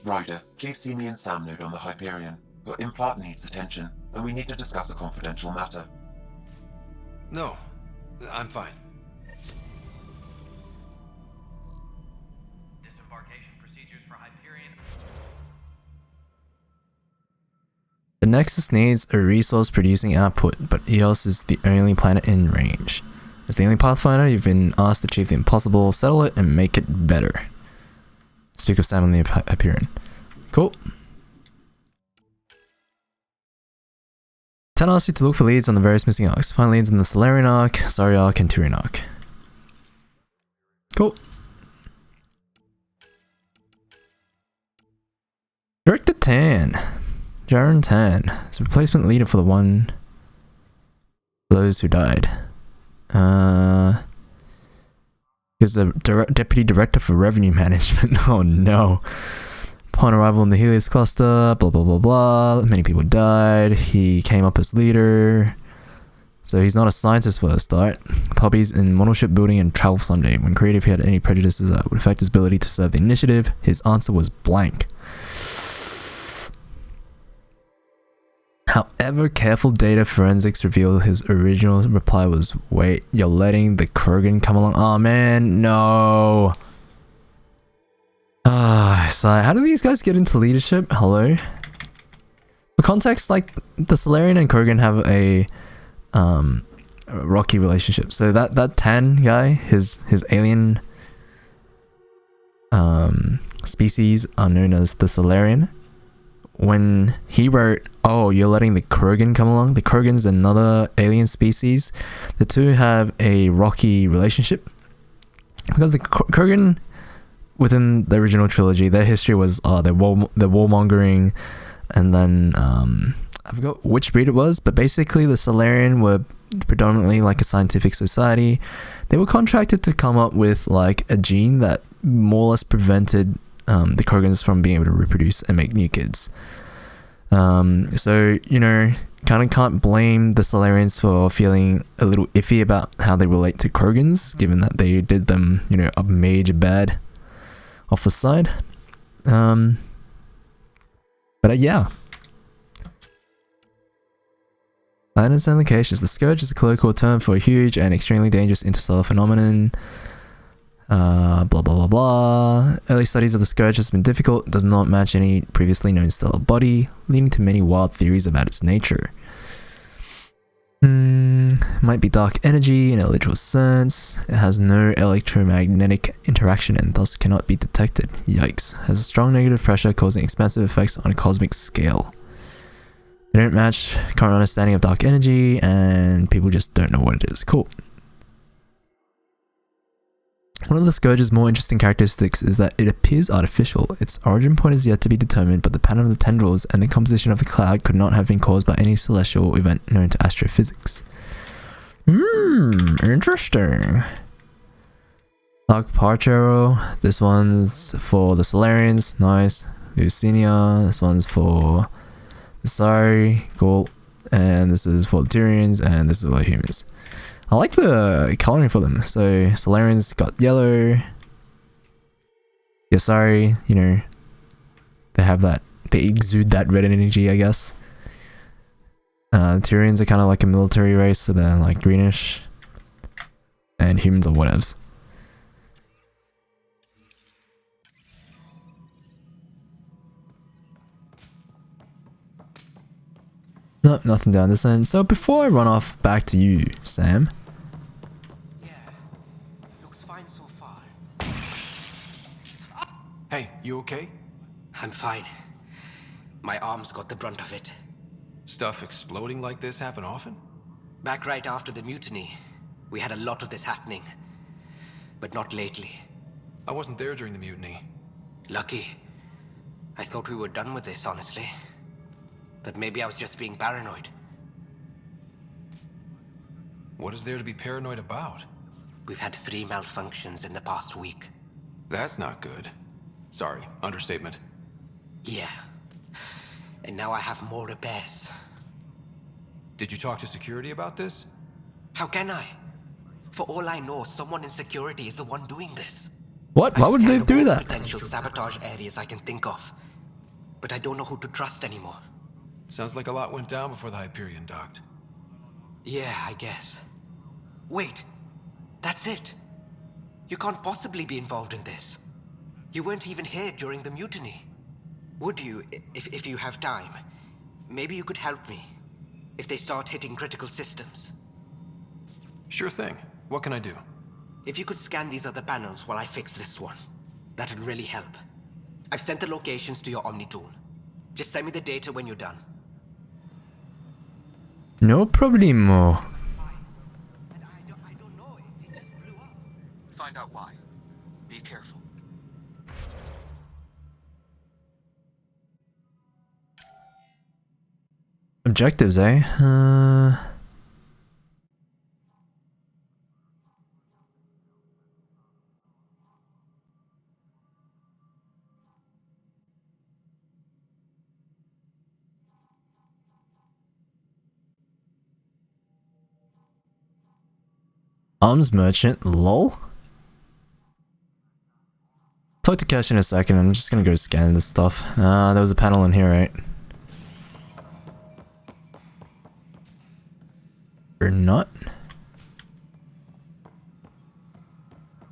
Ryder, please see me and Sam node on the Hyperion. Your implant needs attention, and we need to discuss a confidential matter. No, I'm fine. Disembarkation procedures for Hyperion. The Nexus needs a resource-producing output, but Eos is the only planet in range. As the only Pathfinder, you've been asked to achieve the impossible, settle it, and make it better. Speak of Sam on the Hyperion. Cool. 10 asks you to look for leads on the various missing arcs. Find leads in the Solarian arc, Sari arc, and Turian arc. Cool. Director Tan. Jaren Tan. It's a replacement leader for the one... those who died. He was a deputy director for revenue management. Oh no. Upon arrival in the Helios cluster, blah blah blah blah, many people died. He came up as leader. So he's not a scientist for a start. With hobbies in model ship building and travel someday. When creative, he had any prejudices that would affect his ability to serve the initiative. His answer was blank. However, careful data forensics revealed his original reply was, wait, you're letting the Krogan come along? Oh man, no. So how do these guys get into leadership? Hello? For context, like, the Solarian and Krogan have a rocky relationship. So that Tan guy, his alien species are known as the Solarian. When he wrote, oh, you're letting the Krogan come along, the Krogan's another alien species. The two have a rocky relationship. Because the Krogan, within the original trilogy, their history was they're warmongering, and then I forgot which breed it was, but basically the Solarian were predominantly like a scientific society. They were contracted to come up with like a gene that more or less prevented the Krogans from being able to reproduce and make new kids. So, you know, kind of can't blame the Solarians for feeling a little iffy about how they relate to Krogans, given that they did them, you know, a major bad off the side. But yeah. I understand the case. The Scourge is a colloquial term for a huge and extremely dangerous interstellar phenomenon. Blah blah blah blah. Early studies of the Scourge has been difficult, does not match any previously known stellar body, leading to many wild theories about its nature. Might be dark energy in a literal sense. It has no electromagnetic interaction and thus cannot be detected. Yikes. Has a strong negative pressure causing expansive effects on a cosmic scale. They don't match current understanding of dark energy and people just don't know what it is. Cool. One of the Scourge's more interesting characteristics is that it appears artificial. Its origin point is yet to be determined, but the pattern of the tendrils and the composition of the cloud could not have been caused by any celestial event known to astrophysics. Interesting. Arc Parchero. This one's for the Solarians. Nice. Lucinia. This one's for the Sari. Cool. And this is for the Tyrians, and this is for humans. I like the coloring for them. So Solarians got yellow. Yeah, sorry, you know, they have that, they exude that red energy, I guess. Tyrians are kind of like a military race, so they're like greenish. And humans are whatevs. Nope, nothing down this end. So before I run off back to you, Sam. Looks fine so far. Hey, you okay? I'm fine. My arms got the brunt of it. Stuff exploding like this happen often? Back right after the mutiny, we had a lot of this happening. But not lately. I wasn't there during the mutiny. Lucky. I thought we were done with this, honestly. That maybe I was just being paranoid. What is there to be paranoid about? We've had 3 malfunctions in the past week. That's not good. Sorry, understatement. Yeah. And now I have more repairs. Did you talk to security about this? How can I? For all I know, someone in security is the one doing this. What? Why would they do that? Potential sabotage areas I can think of. But I don't know who to trust anymore. Sounds like a lot went down before the Hyperion docked. Yeah, I guess. Wait. That's it. You can't possibly be involved in this. You weren't even here during the mutiny. Would you, if you have time? Maybe you could help me. If they start hitting critical systems. Sure thing. What can I do? If you could scan these other panels while I fix this one, that would really help. I've sent the locations to your Omni tool. Just send me the data when you're done. No problemo. Find out why. Be careful. Objectives, eh? Arms merchant, lol. Talk to Cash in a second. I'm just gonna go scan this stuff. There was a panel in here, right? Or not?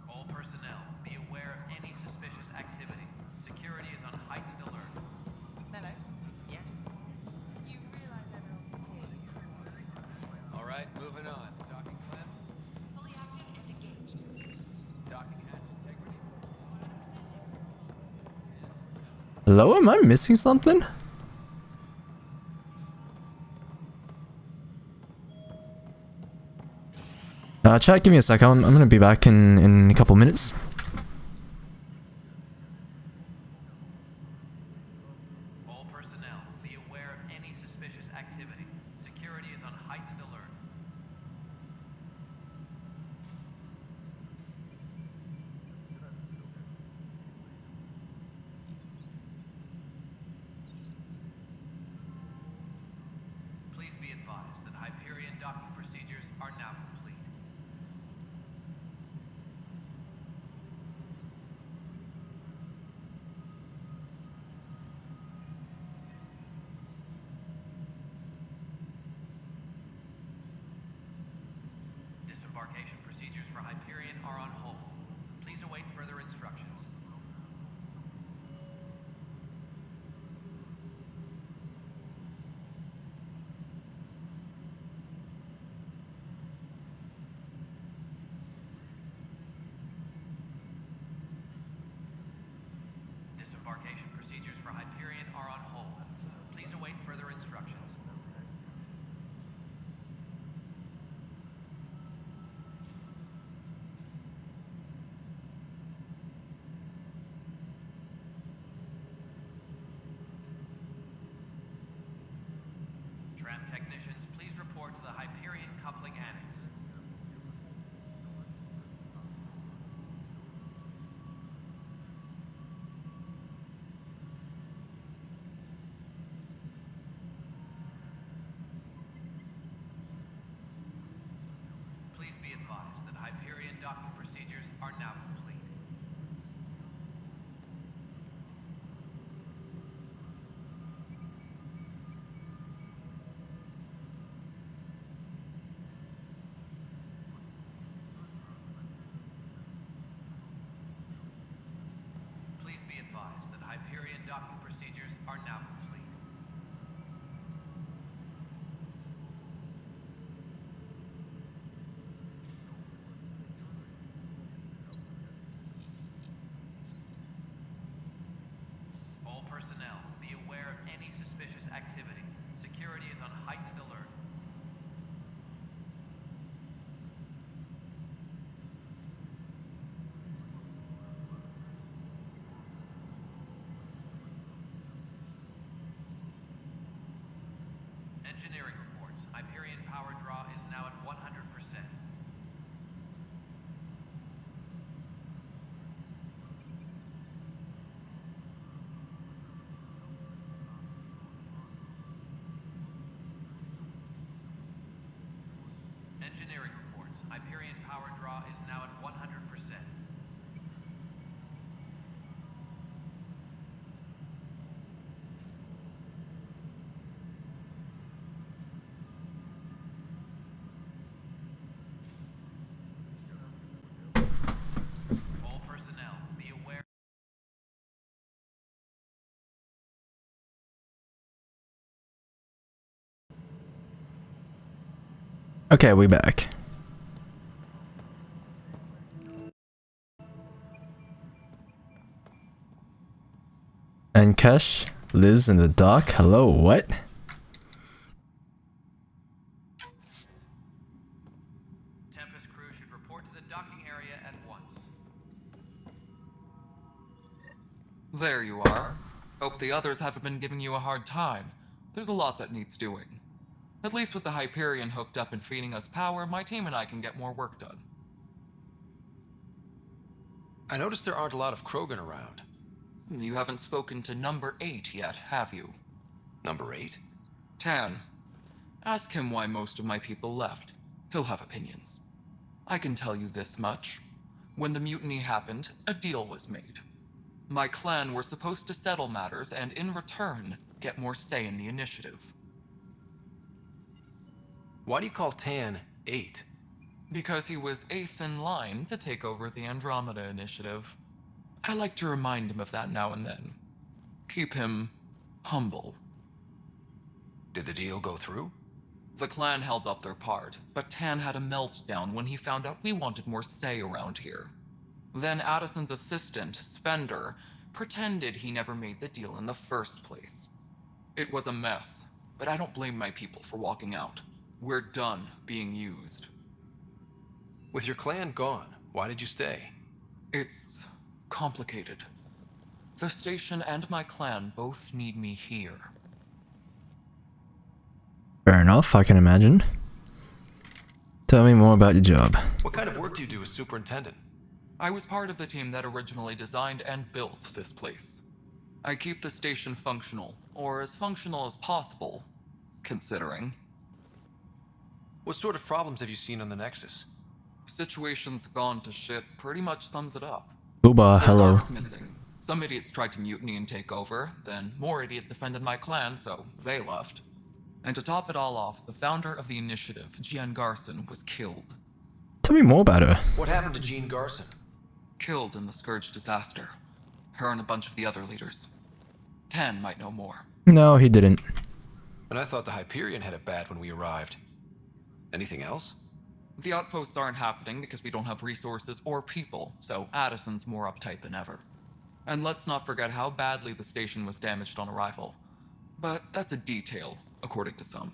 All personnel, be aware of any suspicious activity. Security is on heightened alert. Mello? Yes? You realize everyone's here. All right, moving on. Docking clamps. Fully active and engaged. Docking hatch integrity. Hello? Am I missing something? Chat, give me a sec. I'm gonna be back in a couple minutes. All personnel, be aware of any suspicious activity. Security is on heightened alert. Please be advised that Hyperion docking procedures are now complete. Disembarkation procedures for Hyperion are on hold. Please await further instructions. Disembarkation procedures for Hyperion are on hold. Please await further instructions. advised that Hyperion docking procedures are now complete. Please be advised that Hyperion docking procedures are now complete. All personnel, be aware of any suspicious activity. Security is on heightened alert. Engineering reports. Hyperion power draw is now at 100%. Engineering reports. Hyperion power draw is now at 100%. All personnel, be aware. Okay, we back. And Kesh lives in the dock. Hello, what? Tempest crew should report to the docking area at once. There you are. Hope the others haven't been giving you a hard time. There's a lot that needs doing. At least with the Hyperion hooked up and feeding us power, my team and I can get more work done. I noticed there aren't a lot of Krogan around. You haven't spoken to number 8 yet, have you? Number 8? Tan. Ask him why most of my people left. He'll have opinions. I can tell you this much. When the mutiny happened, a deal was made. My clan were supposed to settle matters and, in return, get more say in the initiative. Why do you call Tan 8? Because he was 8th in line to take over the Andromeda Initiative. I like to remind him of that now and then. Keep him humble. Did the deal go through? The clan held up their part, but Tan had a meltdown when he found out we wanted more say around here. Then Addison's assistant, Spender, pretended he never made the deal in the first place. It was a mess, but I don't blame my people for walking out. We're done being used. With your clan gone, why did you stay? It's complicated. The station and my clan both need me here. Fair enough, I can imagine. Tell me more about your job. What kind of work do you do as superintendent? I was part of the team that originally designed and built this place. I keep the station functional, or as functional as possible, considering. What sort of problems have you seen on the Nexus? Situation's gone to shit pretty much sums it up. Booba, hello. Missing. Some idiots tried to mutiny and take over, then more idiots offended my clan, so they left. And to top it all off, the founder of the initiative, Jean Garson, was killed. Tell me more about her. What happened to Jean Garson? Killed in the Scourge disaster. Her and a bunch of the other leaders. Tan might know more. No, he didn't. And I thought the Hyperion had it bad when we arrived. Anything else? The outposts aren't happening because we don't have resources or people, so Addison's more uptight than ever. And let's not forget how badly the station was damaged on arrival. But that's a detail, according to some.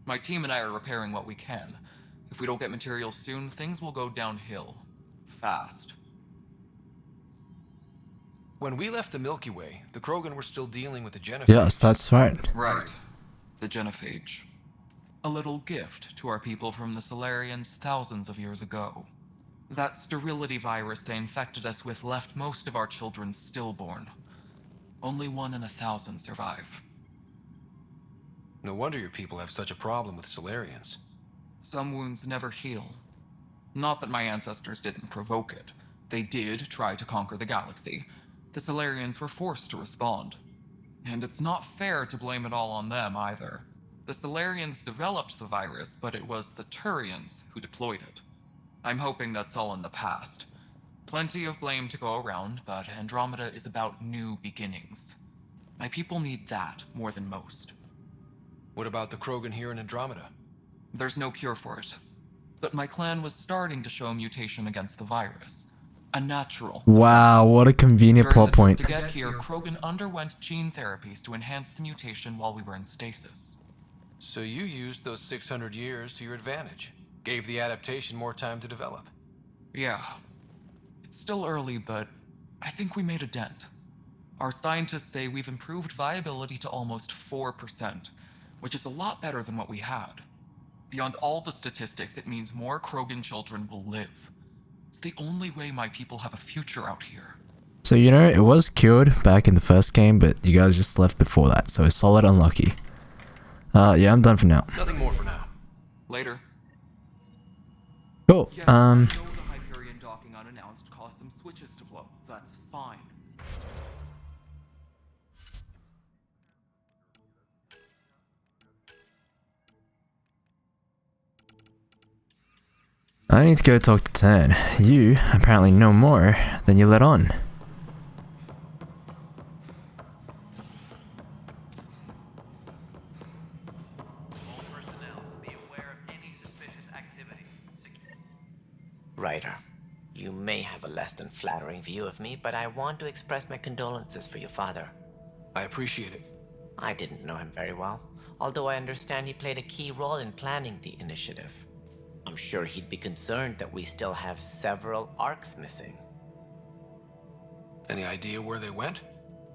My team and I are repairing what we can. If we don't get materials soon, things will go downhill. Fast. When we left the Milky Way, the Krogan were still dealing with the genophage. Yes, that's right. Right. The genophage. A little gift to our people from the Solarians thousands of years ago. That sterility virus they infected us with left most of our children stillborn. Only 1 in 1,000 survive. No wonder your people have such a problem with Solarians. Some wounds never heal. Not that my ancestors didn't provoke it. They did try to conquer the galaxy. The Solarians were forced to respond. And it's not fair to blame it all on them either. The Solarians developed the virus, but it was the Turians who deployed it. I'm hoping that's all in the past. Plenty of blame to go around, but Andromeda is about new beginnings. My people need that more than most. What about the Krogan here in Andromeda? There's no cure for it. But my clan was starting to show a mutation against the virus. A natural. Wow, what a convenient During plot the trip point. to get here, Krogan underwent gene therapies to enhance the mutation while we were in stasis. So you used those 600 years to your advantage. Gave the adaptation more time to develop. Yeah. It's still early, but I think we made a dent. Our scientists say we've improved viability to almost 4%, which is a lot better than what we had. Beyond all the statistics, it means more Krogan children will live. It's the only way my people have a future out here. So, you know, it was cured back in the first game, but you guys just left before that, so solid unlucky. Yeah, I'm done for now. Nothing more for now. Later. Cool, Yes, I know the Hyperion docking unannounced caused some switches to blow. That's fine. I need to go talk to Tan. You apparently know more than you let on. All personnel, be aware of any suspicious activity. Ryder, you may have a less than flattering view of me, but I want to express my condolences for your father. I appreciate it. I didn't know him very well, although I understand he played a key role in planning the initiative. I'm sure he'd be concerned that we still have several arcs missing. Any idea where they went?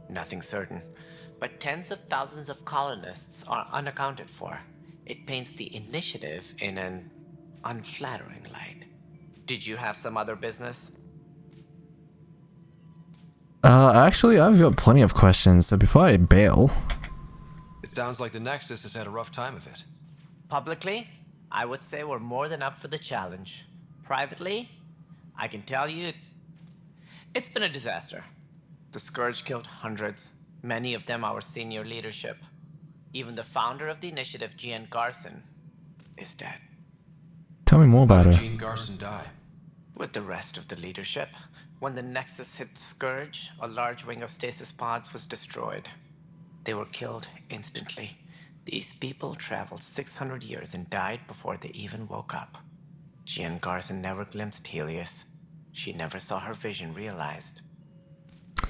Nothing certain, but tens of thousands of colonists are unaccounted for. It paints the initiative in an unflattering light. Did you have some other business? Actually, I've got plenty of questions, so before I bail... It sounds like the Nexus has had a rough time of it. Publicly, I would say we're more than up for the challenge. Privately, I can tell you, it's been a disaster. The Scourge killed hundreds, many of them our senior leadership. Even the founder of the initiative, Jean Garson, is dead. Tell me more about her. Jean Garson die? With the rest of the leadership, when the Nexus hit the Scourge, a large wing of stasis pods was destroyed. They were killed instantly. These people traveled 600 years and died before they even woke up. Jean Garson never glimpsed Helios. She never saw her vision realized.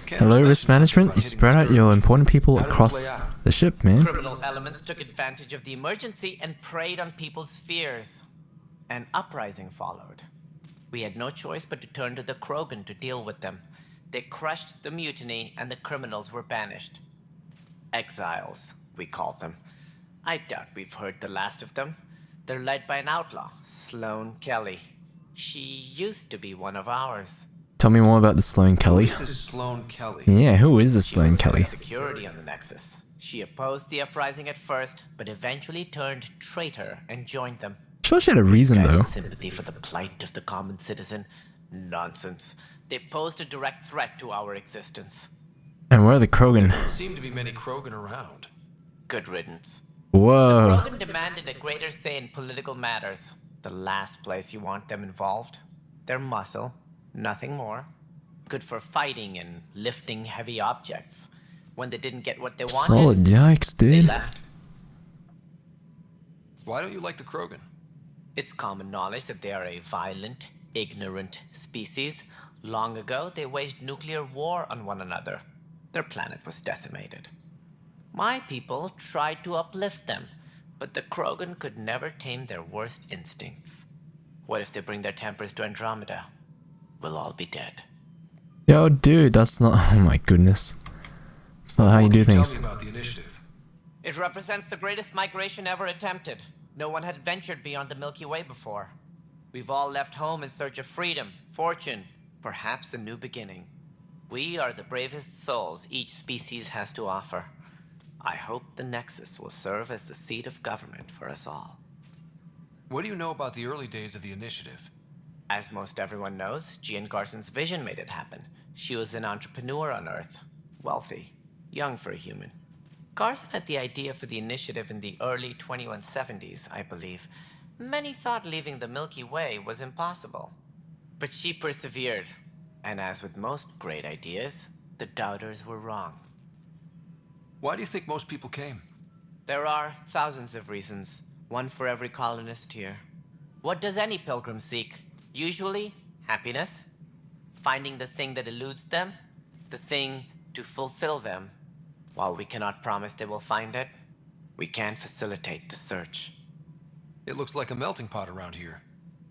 Hello, risk management. You spread out your important people across the ship, man. Criminal elements took advantage of the emergency and preyed on people's fears. An uprising followed. We had no choice but to turn to the Krogan to deal with them. They crushed the mutiny and the criminals were banished. Exiles, we call them. I doubt we've heard the last of them. They're led by an outlaw, Sloane Kelly. She used to be one of ours. Tell me more about the Sloane Kelly. Who is this Sloane Kelly? Yeah, who is the Sloane Kelly? Security on the Nexus. She opposed the uprising at first, but eventually turned traitor and joined them. Sure, she had a reason though. Sympathy for the plight of the common citizen? Nonsense. They posed a direct threat to our existence. And where are the Krogan? There don't seem to be many Krogan around. Good riddance. Whoa. The Krogan demanded a greater say in political matters. The last place you want them involved. Their muscle, nothing more. Good for fighting and lifting heavy objects. When they didn't get what they wanted, Solid, yikes, they dude. left. Why don't you like the Krogan? It's common knowledge that they are a violent, ignorant species. Long ago, they waged nuclear war on one another. Their planet was decimated. My people tried to uplift them, but the Krogan could never tame their worst instincts. What if they bring their tempers to Andromeda? We'll all be dead. Yo, dude, that's not... Oh my goodness. That's not how you do things. Tell me about the initiative. It represents the greatest migration ever attempted. No one had ventured beyond the Milky Way before. We've all left home in search of freedom, fortune, perhaps a new beginning. We are the bravest souls each species has to offer. I hope the Nexus will serve as the seat of government for us all. What do you know about the early days of the initiative? As most everyone knows, Jean Carson's vision made it happen. She was an entrepreneur on Earth. Wealthy. Young for a human. Carson had the idea for the initiative in the early 2170s, I believe. Many thought leaving the Milky Way was impossible. But she persevered. And as with most great ideas, the doubters were wrong. Why do you think most people came? There are thousands of reasons, one for every colonist here. What does any pilgrim seek? Usually, happiness. Finding the thing that eludes them. The thing to fulfill them. While we cannot promise they will find it, we can facilitate the search. It looks like a melting pot around here.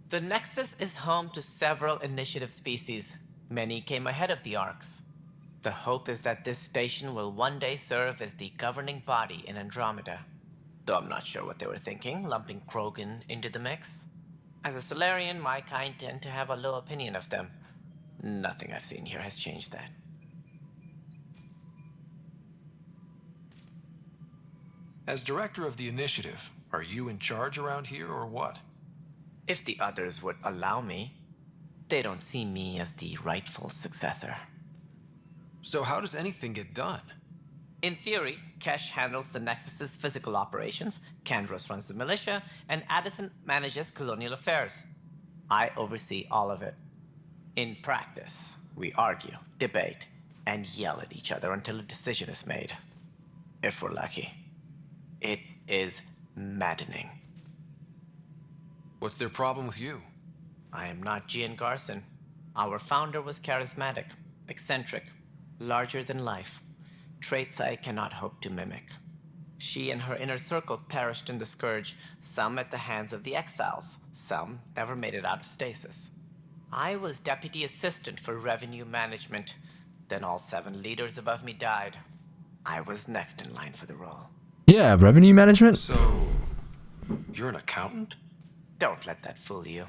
The Nexus is home to several initiative species. Many came ahead of the Arks. The hope is that this station will one day serve as the governing body in Andromeda. Though I'm not sure what they were thinking, lumping Krogan into the mix. As a Solarian, my kind tend to have a low opinion of them. Nothing I've seen here has changed that. As director of the initiative, are you in charge around here or what? If the others would allow me, they don't see me as the rightful successor. So how does anything get done? In theory, Kesh handles the Nexus's physical operations, Kandros runs the militia, and Addison manages colonial affairs. I oversee all of it. In practice, we argue, debate, and yell at each other until a decision is made. If we're lucky. It is maddening. What's their problem with you? I am not Gian Garson. Our founder was charismatic, eccentric, larger than life. Traits I cannot hope to mimic. She and her inner circle perished in the Scourge, some at the hands of the Exiles, some never made it out of stasis. I was deputy assistant for revenue management. Then all 7 leaders above me died. I was next in line for the role. Yeah, revenue management? So, you're an accountant? Don't let that fool you.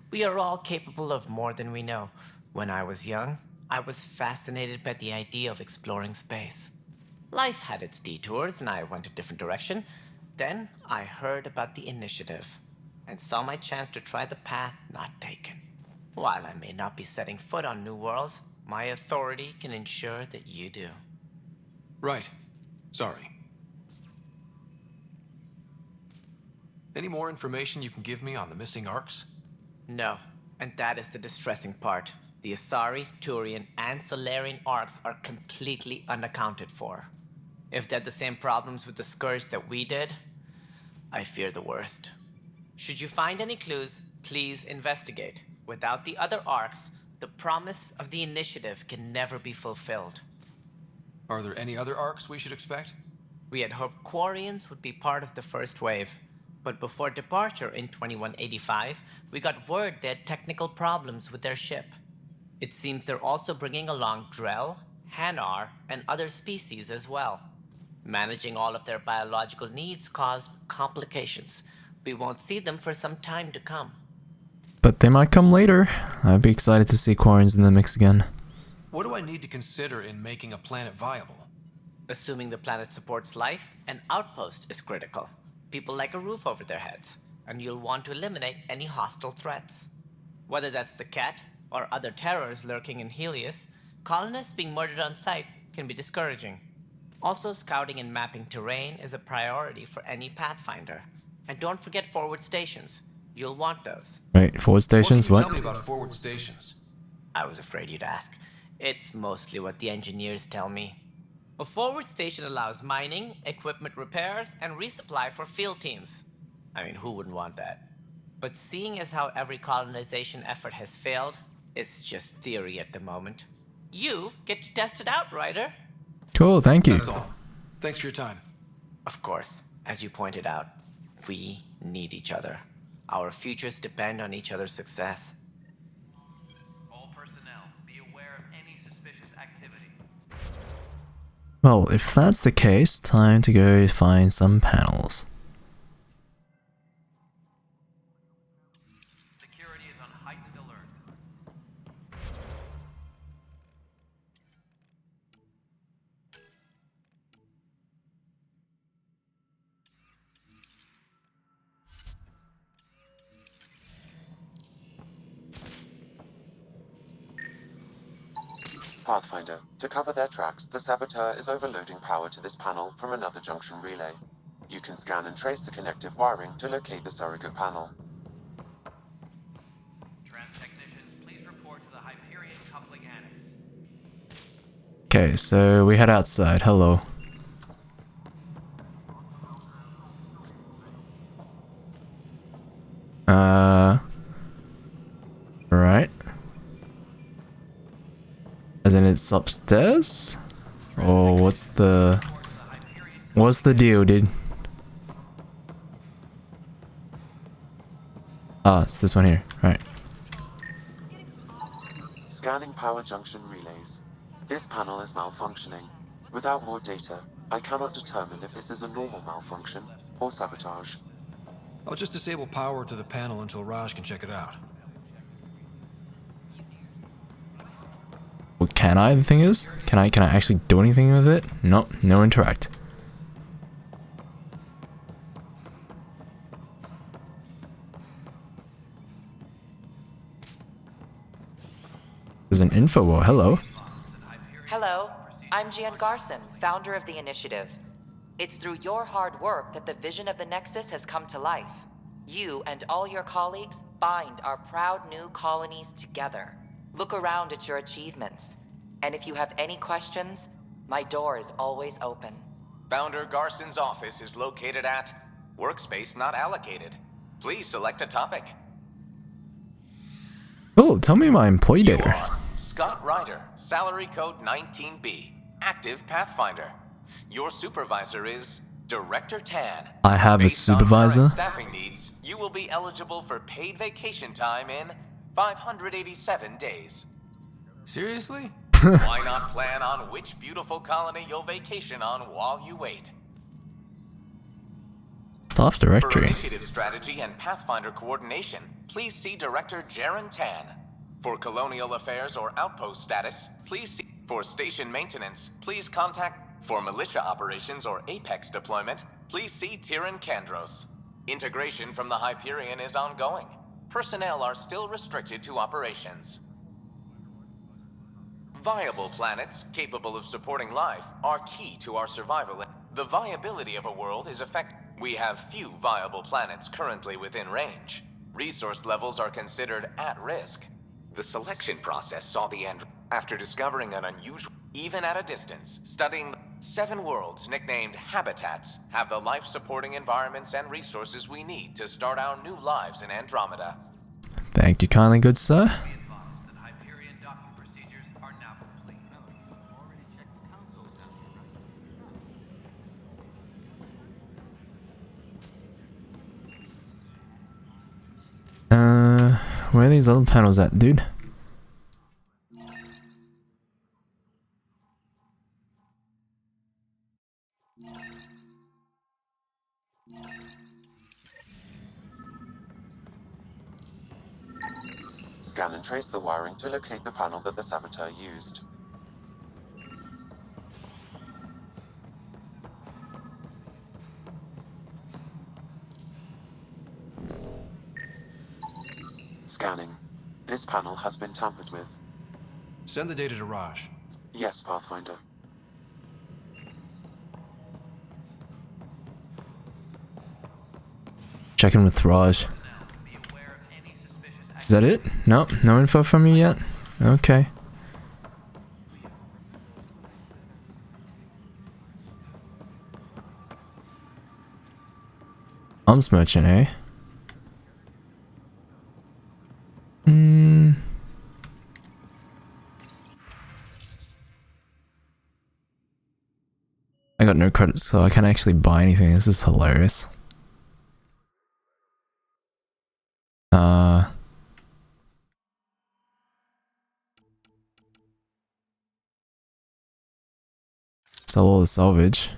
We are all capable of more than we know. When I was young, I was fascinated by the idea of exploring space. Life had its detours and I went a different direction. Then I heard about the initiative and saw my chance to try the path not taken. While I may not be setting foot on new worlds, my authority can ensure that you do. Right. Sorry. Any more information you can give me on the missing Arks? No, and that is the distressing part. The Asari, Turian, and Solarian Arks are completely unaccounted for. If they had the same problems with the Scourge that we did, I fear the worst. Should you find any clues, please investigate. Without the other Arks, the promise of the initiative can never be fulfilled. Are there any other Arks we should expect? We had hoped Quarians would be part of the first wave. But before departure in 2185, we got word they had technical problems with their ship. It seems they're also bringing along Drell, Hanar, and other species as well. Managing all of their biological needs caused complications. We won't see them for some time to come. But they might come later. I'd be excited to see Quarians in the mix again. What do I need to consider in making a planet viable? Assuming the planet supports life, an outpost is critical. People like a roof over their heads, and you'll want to eliminate any hostile threats. Whether that's the Cat or other terrors lurking in Helios, colonists being murdered on sight can be discouraging. Also, scouting and mapping terrain is a priority for any Pathfinder. And don't forget forward stations. You'll want those. Right, forward stations, What what? can you tell me about forward stations? I was afraid you'd ask. It's mostly what the engineers tell me. A forward station allows mining, equipment repairs, and resupply for field teams. I mean, who wouldn't want that? But seeing as how every colonization effort has failed, it's just theory at the moment. You get to test it out, Ryder. Cool, thank you. That's all. Thanks for your time. Of course, as you pointed out, we need each other. Our futures depend on each other's success. All personnel, be aware of any suspicious activity. Well, if that's the case, time to go find some panels. Security is on heightened alert. Pathfinder, to cover their tracks, the saboteur is overloading power to this panel from another junction relay. You can scan and trace the connective wiring to locate the surrogate panel. Trans technicians, please report to the Hyperion coupling annex. Okay, so we head outside. Hello. Right. As in it's upstairs? Or what's the deal, dude? Ah, it's this one here. Right. Scanning power junction relays. This panel is malfunctioning. Without more data, I cannot determine if this is a normal malfunction or sabotage. I'll just disable power to the panel until Raj can check it out. What can I? The thing is, can I actually do anything with it? Nope, no interact. There's an info wall. Hello. Hello, I'm Jan Garson, founder of the initiative. It's through your hard work that the vision of the Nexus has come to life. You and all your colleagues bind our proud new colonies together. Look around at your achievements. And if you have any questions, my door is always open. Founder Garson's office is located at Workspace Not Allocated. Please select a topic. Oh, tell me my employee data. Scott Ryder, salary code 19B, active Pathfinder. Your supervisor is Director Tan. I have a supervisor. Based on current staffing needs, you will be eligible for paid vacation time in 587 days. Seriously? Why not plan on which beautiful colony you'll vacation on while you wait? Staff For directory. initiative strategy and Pathfinder coordination, please see Director Jaren Tan. For colonial affairs or outpost status, please see. For station maintenance, please contact. For militia operations or Apex deployment, please see Tyran Kandros. Integration from the Hyperion is ongoing. Personnel are still restricted to operations. Viable planets capable of supporting life are key to our survival. The viability of a world is We have few viable planets currently within range. Resource levels are considered at risk. The selection process saw the end after discovering an unusual, even at a distance, studying 7 worlds nicknamed habitats have the life-supporting environments and resources we need to start our new lives in Andromeda. Thank you kindly, good sir. Where are these other panels at, dude? Scan and trace the wiring to locate the panel that the saboteur used. Scanning. This panel has been tampered with. Send the data to Raj. Yes, Pathfinder. Checking with Raj. Is that it? Nope, no info from you yet? Okay. Arms merchant, eh? I got no credits, so I can't actually buy anything. This is hilarious. Sell all the salvage.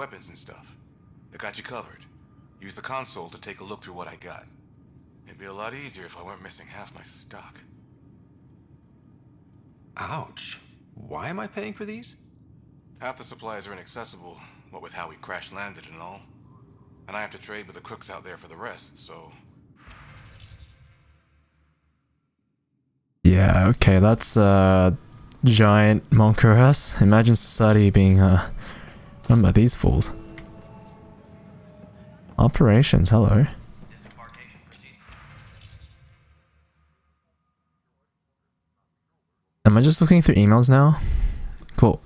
weapons and stuff. I got you covered. Use the console to take a look through what I got. It'd be a lot easier if I weren't missing half my stock. Ouch. Why am I paying for these? Half the supplies are inaccessible, what with how we crash-landed and all. And I have to trade with the crooks out there for the rest, so... Yeah, okay, that's giant Monkeras. Imagine society being run by these fools. Operations, hello. Am I just looking through emails now? Cool.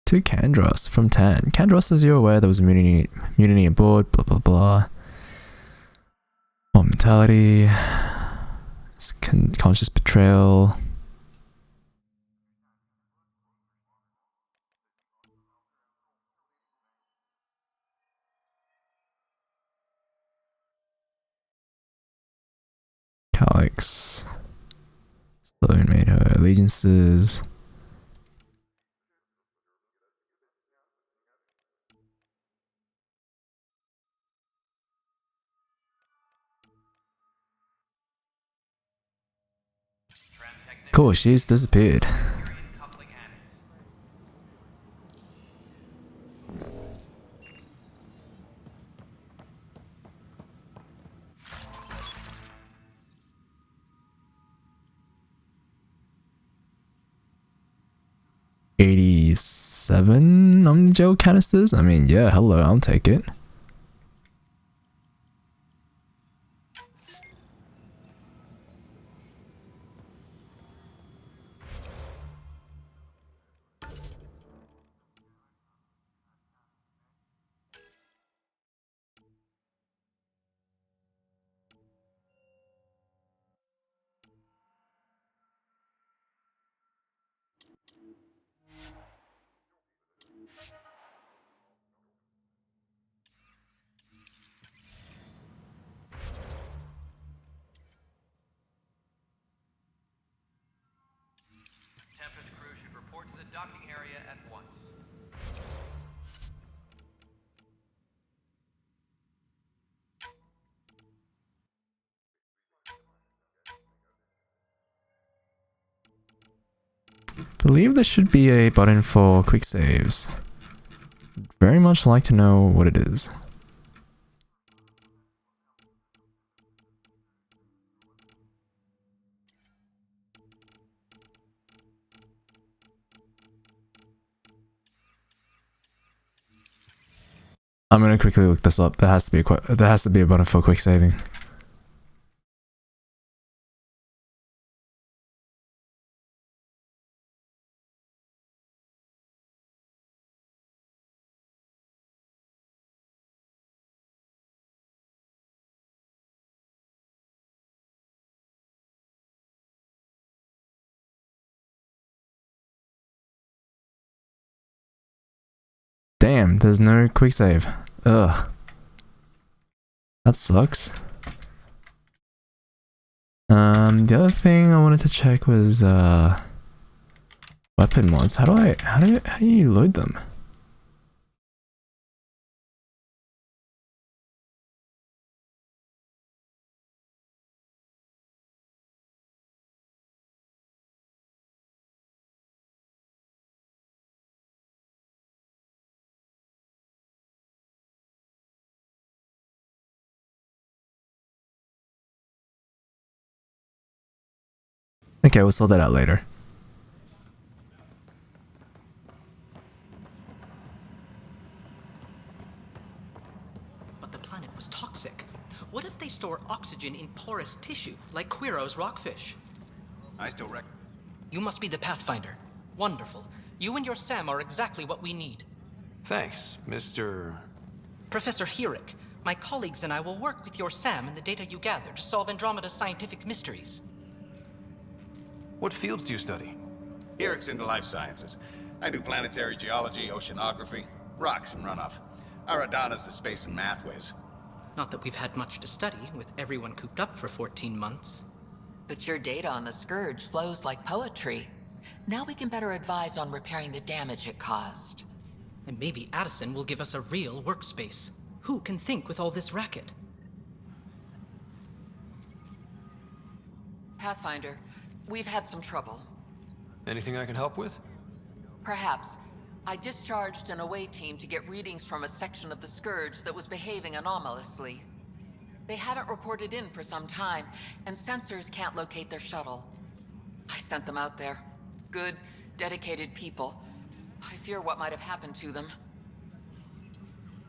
To Kandros from Tan. Kandros, as you're aware, there was a mutiny aboard, blah blah blah. More mentality. Conscious betrayal. Calyx. Sloan made her allegiances. Cool, she's disappeared. $87 Omnigel canisters? I mean, yeah, hello, I'll take it. Tempest crew should report to the docking area at once. Believe there should be a button for quick saves. Very much like to know what it is. I'm gonna quickly look this up. There has to be a button for quick saving. Damn, there's no quick save. Ugh. That sucks. The other thing I wanted to check was weapon mods. How do you load them? Okay, we'll sort that out later. But the planet was toxic. What if they store oxygen in porous tissue, like Quiro's rockfish? I still reckon. You must be the Pathfinder. Wonderful. You and your Sam are exactly what we need. Thanks, Mr. Professor Herrick, my colleagues and I will work with your Sam and the data you gather to solve Andromeda's scientific mysteries. What fields do you study? Herrick's into life sciences. I do planetary geology, oceanography, rocks and runoff. Aradana's the space and math whiz. Not that we've had much to study, with everyone cooped up for 14 months. But your data on the Scourge flows like poetry. Now we can better advise on repairing the damage it caused. And maybe Addison will give us a real workspace. Who can think with all this racket? Pathfinder, we've had some trouble. Anything I can help with? Perhaps. I discharged an away team to get readings from a section of the Scourge that was behaving anomalously. They haven't reported in for some time, and sensors can't locate their shuttle. I sent them out there. Good, dedicated people. I fear what might have happened to them.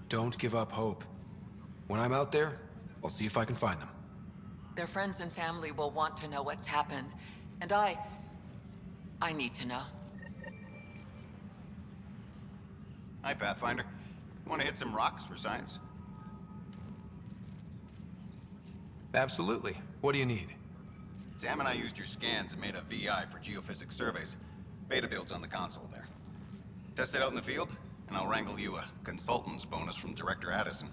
Don't give up hope. When I'm out there, I'll see if I can find them. Their friends and family will want to know what's happened, and I need to know. Hi, Pathfinder. Want to hit some rocks for science? Absolutely. What do you need? Sam and I used your scans and made a VI for geophysics surveys. Beta builds on the console there. Test it out in the field, and I'll wrangle you a consultant's bonus from Director Addison.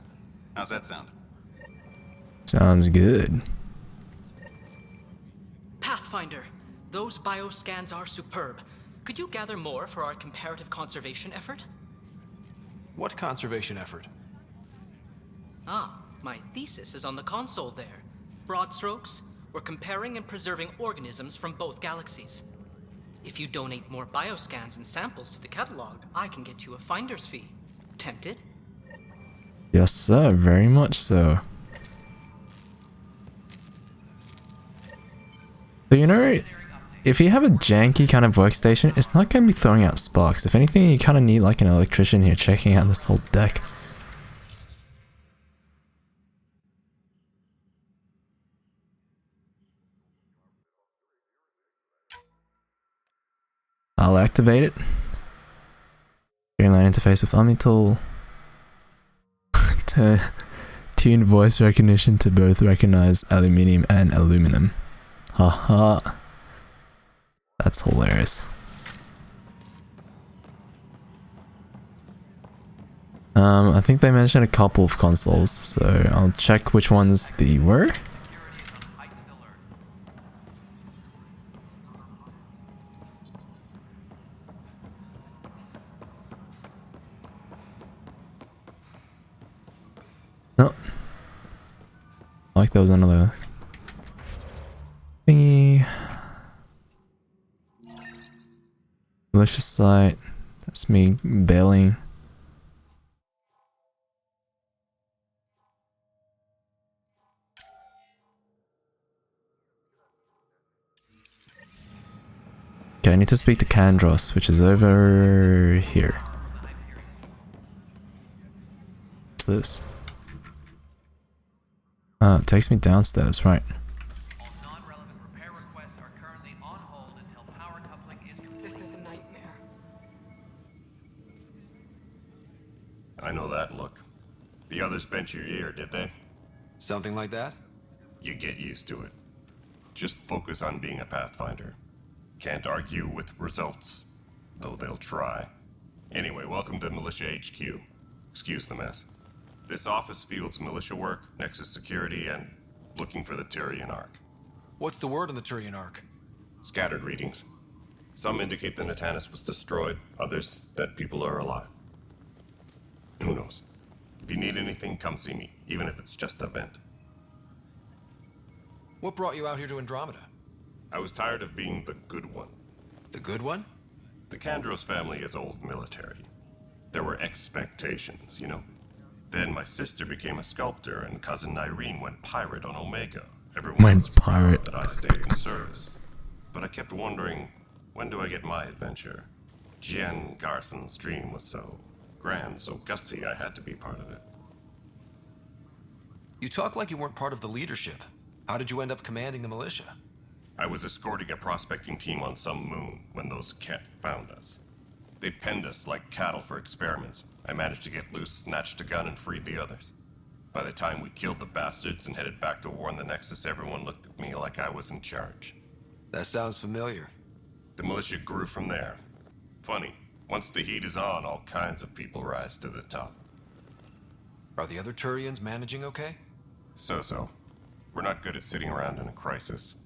How's that sound? Sounds good. Pathfinder, those bioscans are superb. Could you gather more for our comparative conservation effort? What conservation effort? Ah, my thesis is on the console there. Broad strokes, we're comparing and preserving organisms from both galaxies. If you donate more bioscans and samples to the catalog, I can get you a finder's fee. Tempted? Yes, sir. Very much so. But you know, if you have a janky kind of workstation, it's not going to be throwing out sparks. If anything, you kind of need like an electrician here checking out this whole deck. I'll activate it. Greenline interface with Omnitool. Tune voice recognition to both recognize aluminium and aluminum. Haha. That's hilarious. I think they mentioned a couple of consoles, so I'll check which ones they were. No. Like there was another thingy. Malicious site. That's me bailing. Okay, I need to speak to Kandros, which is over here. What's this? It takes me downstairs, right. This is a nightmare. I know that look. The others bent your ear, did they? Something like that? You get used to it. Just focus on being a Pathfinder. Can't argue with results, though they'll try. Anyway, welcome to Militia HQ. Excuse the mess. This office fields militia work, Nexus security, and looking for the Turian Ark. What's the word on the Turian Ark? Scattered readings. Some indicate the Natanus was destroyed, others that people are alive. Who knows? If you need anything, come see me, even if it's just a vent. What brought you out here to Andromeda? I was tired of being the good one. The good one? The Kandros family is old military. There were expectations, you know? Then my sister became a sculptor, and cousin Irene went pirate on Omega. Everyone was proud that I stayed in service. But I kept wondering, when do I get my adventure? Jen Garson's dream was so grand, so gutsy, I had to be part of it. You talk like you weren't part of the leadership. How did you end up commanding the militia? I was escorting a prospecting team on some moon when those Ket found us. They penned us like cattle for experiments. I managed to get loose, snatched a gun, and freed the others. By the time we killed the bastards and headed back to warn the Nexus, everyone looked at me like I was in charge. That sounds familiar. The militia grew from there. Funny, once the heat is on, all kinds of people rise to the top. Are the other Turians managing okay? So-so. We're not good at sitting around in a crisis.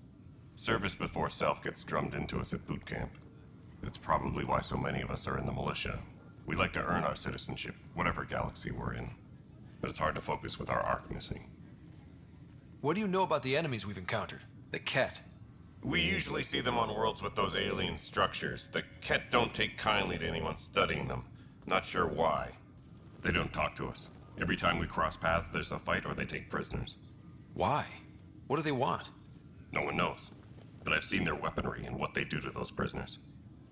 Service before self gets drummed into us at boot camp. That's probably why so many of us are in the militia. We like to earn our citizenship, whatever galaxy we're in. But it's hard to focus with our arc missing. What do you know about the enemies we've encountered? The Ket? We usually see them on worlds with those alien structures. The Ket don't take kindly to anyone studying them. Not sure why. They don't talk to us. Every time we cross paths, there's a fight or they take prisoners. Why? What do they want? No one knows. But I've seen their weaponry and what they do to those prisoners.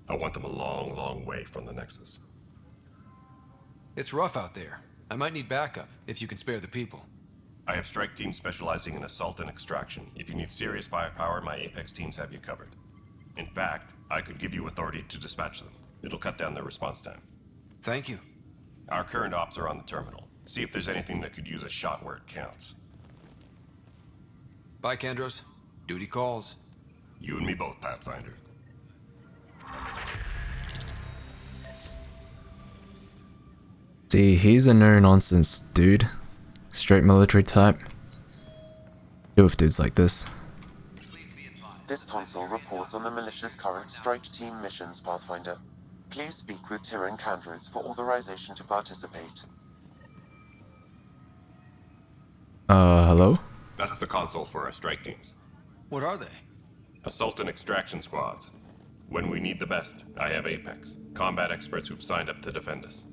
I want them a long, long way from the Nexus. It's rough out there. I might need backup, if you can spare the people. I have strike teams specializing in assault and extraction. If you need serious firepower, my Apex teams have you covered. In fact, I could give you authority to dispatch them. It'll cut down their response time. Thank you. Our current ops are on the terminal. See if there's anything that could use a shot where it counts. Bye, Kandros. Duty calls. You and me both, Pathfinder. See, he's a no-nonsense dude. Straight military type. Do with dudes like this. This console reports on the militia's current strike team missions, Pathfinder. Please speak with Tyrion Kandros for authorization to participate. Hello? That's the console for our strike teams. What are they? Assault and extraction squads. When we need the best, I have Apex, combat experts who've signed up to defend us.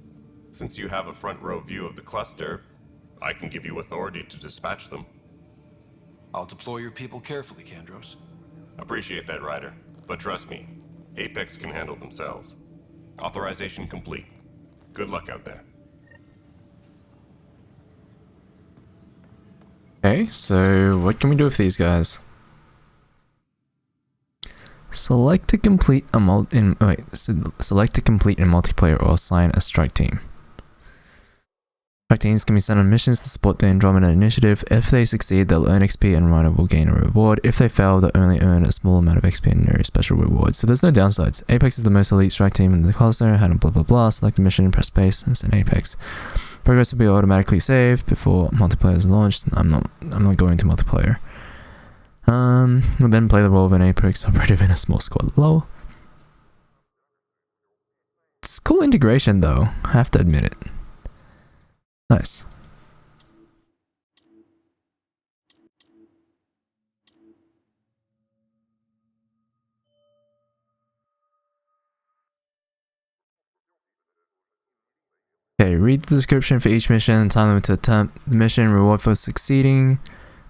Since you have a front row view of the cluster, I can give you authority to dispatch them. I'll deploy your people carefully, Kandros. Appreciate that, Ryder. But trust me, Apex can handle themselves. Authorization complete. Good luck out there. Okay, so what can we do with these guys? Select to complete a select to complete a multiplayer or assign a strike team. Strike teams can be sent on missions to support the Andromeda Initiative. If they succeed, they'll earn XP and Ryder will gain a reward. If they fail, they'll only earn a small amount of XP and no special rewards. So there's no downsides. Apex is the most elite strike team in the cluster. Handle blah blah blah. Select a mission, press space, and send Apex. Progress will be automatically saved before multiplayer is launched. I'm not going to multiplayer. We'll then play the role of an Apex operative in a small squad. Lol. It's cool integration though, I have to admit it. Nice. Okay, read the description for each mission, time limit to attempt mission, reward for succeeding.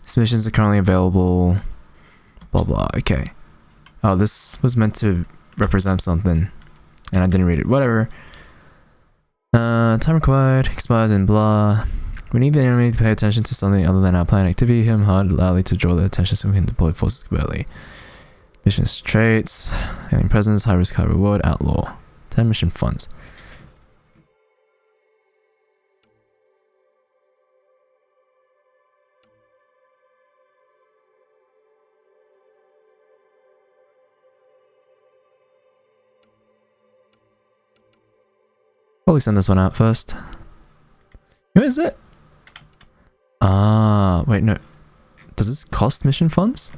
These missions are currently available. Blah blah, okay. Oh, this was meant to represent something, and I didn't read it. Whatever. Time required, expires and blah. We need the enemy to pay attention to something other than our planned activity. Hit him hard, loudly to draw their attention so we can deploy forces early. Mission traits, alien presence, high risk, high reward, outlaw. 10 mission funds. Probably send this one out first. Who is it? Ah, wait, no. Does this cost mission funds?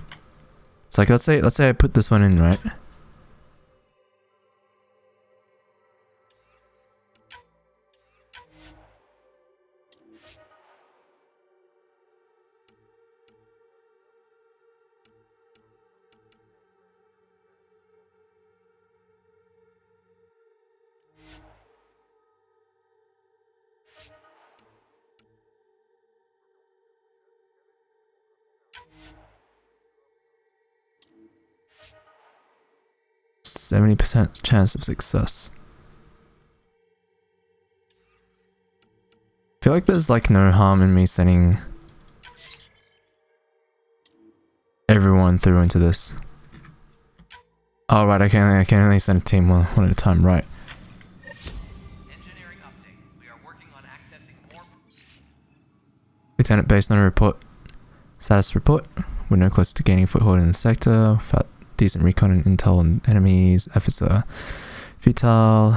It's like, let's say I put this one in, right? %70 chance of success. I feel like there's like no harm in me sending everyone through into this. Oh right, I can only send a team one at a time, right? Engineering update. We are working on accessing more. Lieutenant, based on a report, status report, we're no closer to gaining a foothold in the sector. Without decent recon and intel on enemies, efforts are futile.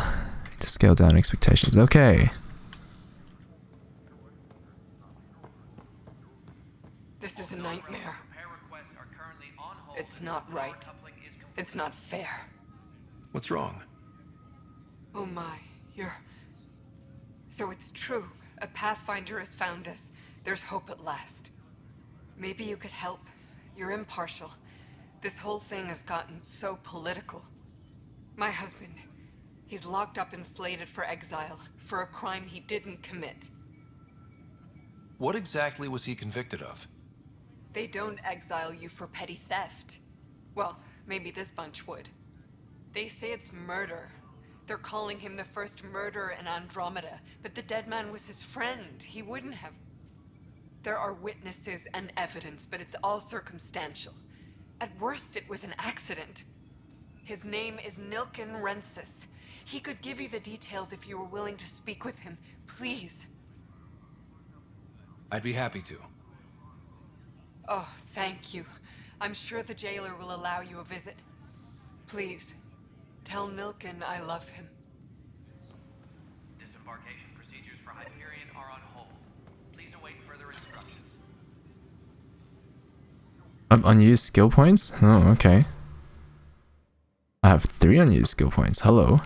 To scale down expectations. Okay. This is a nightmare. It's not right. It's not fair. What's wrong? Oh my, So it's true. A Pathfinder has found us. There's hope at last. Maybe you could help. You're impartial. This whole thing has gotten so political. My husband, he's locked up and slated for exile for a crime he didn't commit. What exactly was he convicted of? They don't exile you for petty theft. Well, maybe this bunch would. They say it's murder. They're calling him the first murderer in Andromeda, but the dead man was his friend. He wouldn't have. There are witnesses and evidence, but it's all circumstantial. At worst, it was an accident. His name is Nilken Rensis. He could give you the details if you were willing to speak with him. Please. I'd be happy to. Oh, thank you. I'm sure the jailer will allow you a visit. Please, tell Nilken I love him. Disembarkation procedures for Hyperion are on hold. Please await further instructions. I have unused skill points? Oh, okay. I have 3 unused skill points. Hello.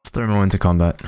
Let's throw more into combat.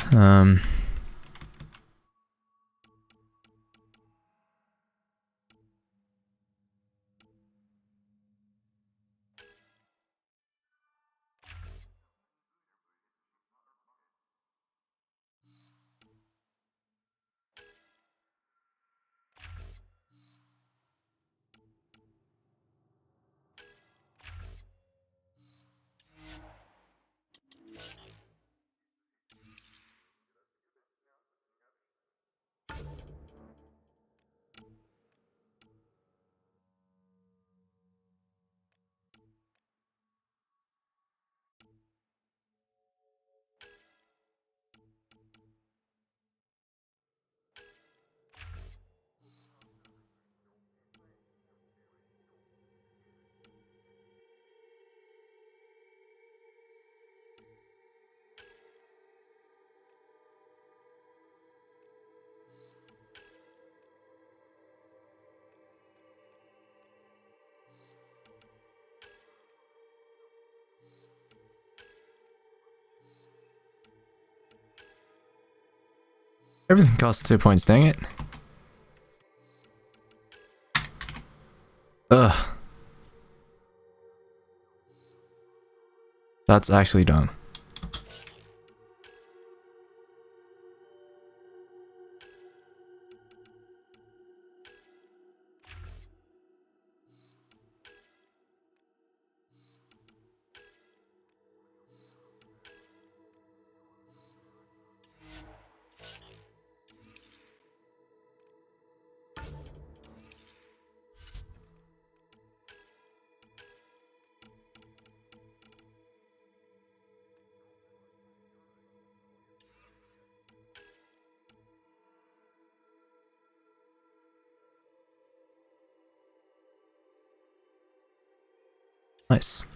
Everything costs 2 points, dang it. Ugh. That's actually dumb. Nice.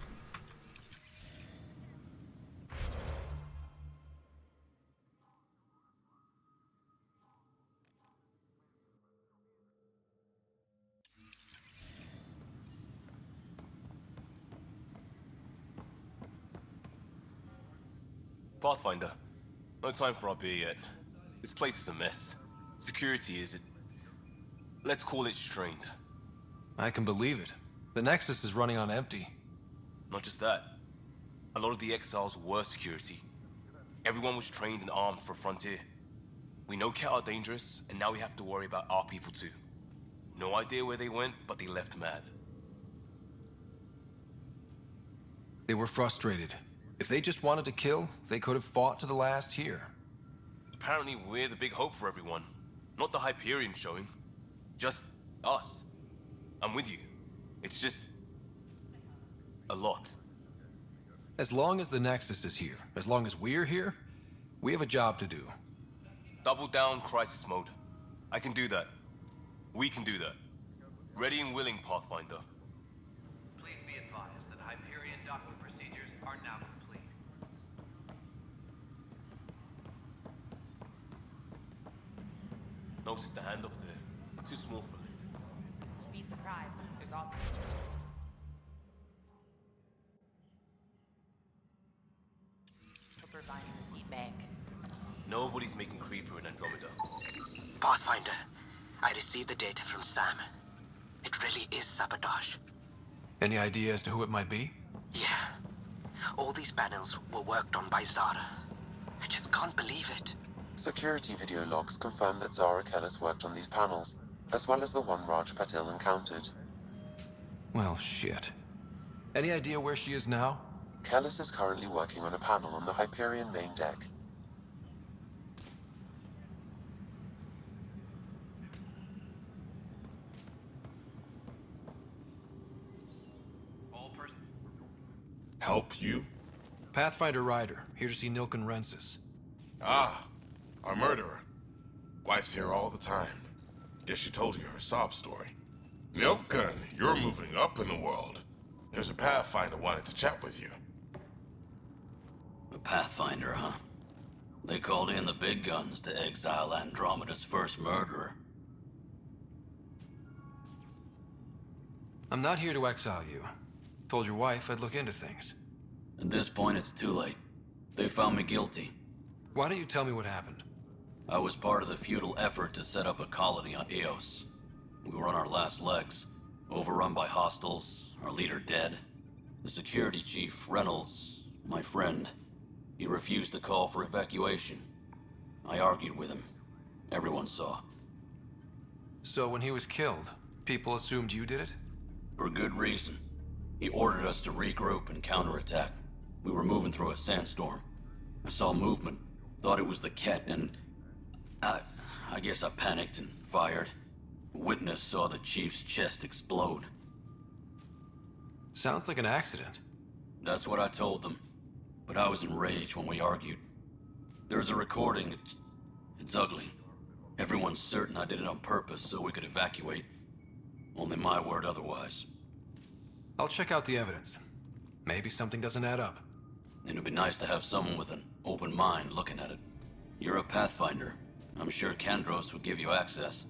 Pathfinder, no time for our beer yet. This place is a mess. Security is, let's call it strained. I can believe it. The Nexus is running on empty. Not just that. A lot of the exiles were security. Everyone was trained and armed for Frontier. We know Cat are dangerous, and now we have to worry about our people too. No idea where they went, but they left mad. They were frustrated. If they just wanted to kill, they could have fought to the last here. Apparently we're the big hope for everyone. Not the Hyperion showing. Just us. I'm with you. It's just... a lot. As long as the Nexus is here, as long as we're here, we have a job to do. Double down crisis mode. I can do that. We can do that. Ready and willing, Pathfinder. Please be advised that Hyperion docking procedures are now complete. Notice the handoff there. Too small for lizards. You'd be surprised. There's all... Providing the seed bank. Nobody's making Creeper in Andromeda. Pathfinder, I received the data from Sam. It really is sabotage. Any idea as to who it might be? Yeah. All these panels were worked on by Zara. I just can't believe it. Security video logs confirm that Zara Kellis worked on these panels, as well as the one Raj Patil encountered. Well, shit. Any idea where she is now? Kellis is currently working on a panel on the Hyperion main deck. Help you? Pathfinder Ryder, here to see Nilken Rensis. Ah, our murderer. Wife's here all the time. Guess she told you her sob story. Nilken, you're moving up in the world. There's a Pathfinder wanted to chat with you. A Pathfinder, huh? They called in the big guns to exile Andromeda's first murderer. I'm not here to exile you. Told your wife I'd look into things. At this point, it's too late. They found me guilty. Why don't you tell me what happened? I was part of the futile effort to set up a colony on Eos. We were on our last legs, overrun by hostiles, our leader dead. The security chief, Reynolds, my friend, he refused to call for evacuation. I argued with him. Everyone saw. So when he was killed, people assumed you did it? For good reason. He ordered us to regroup and counterattack. We were moving through a sandstorm. I saw movement, thought it was the Ket, and I guess I panicked and fired. A witness saw the chief's chest explode. Sounds like an accident. That's what I told them. But I was enraged when we argued. There's a recording. It's ugly. Everyone's certain I did it on purpose so we could evacuate. Only my word otherwise. I'll check out the evidence. Maybe something doesn't add up. It'd be nice to have someone with an open mind looking at it. You're a Pathfinder. I'm sure Kandros would give you access.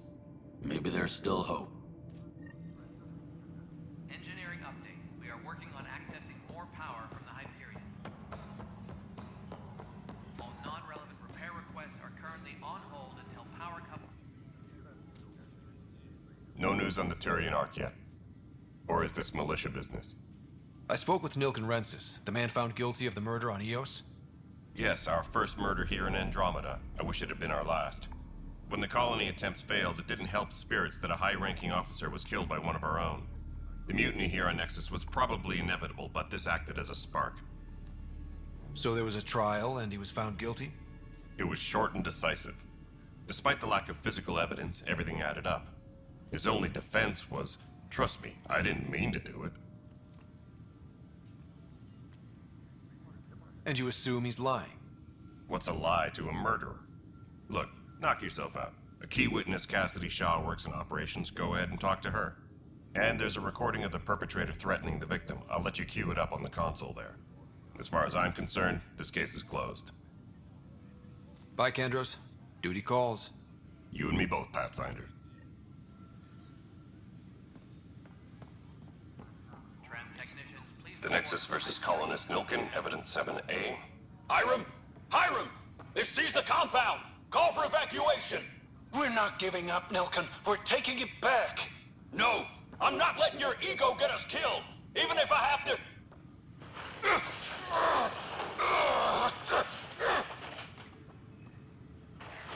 Maybe there's still hope. Engineering update. We are working on accessing more power from the Hyperion. All non-relevant repair requests are currently on hold until power comes. No news on the Turian Ark yet? Or is this militia business? I spoke with Nilken Rensis, the man found guilty of the murder on Eos. Yes, our first murder here in Andromeda. I wish it had been our last. When the colony attempts failed, it didn't help spirits that a high-ranking officer was killed by one of our own. The mutiny here on Nexus was probably inevitable, but this acted as a spark. So there was a trial and he was found guilty? It was short and decisive. Despite the lack of physical evidence, everything added up. His only defense was, trust me, I didn't mean to do it. And you assume he's lying? What's a lie to a murderer? Look, knock yourself out. A key witness, Cassidy Shaw, works in operations. Go ahead and talk to her. And there's a recording of the perpetrator threatening the victim. I'll let you cue it up on the console there. As far as I'm concerned, this case is closed. Bye, Kandros. Duty calls. You and me both, Pathfinder. The Nexus versus Colonist Nilken, Evidence 7A. Hiram! Hiram! They've seized the compound! Call for evacuation! We're not giving up, Nilken. We're taking it back. No! I'm not letting your ego get us killed! Even if I have to...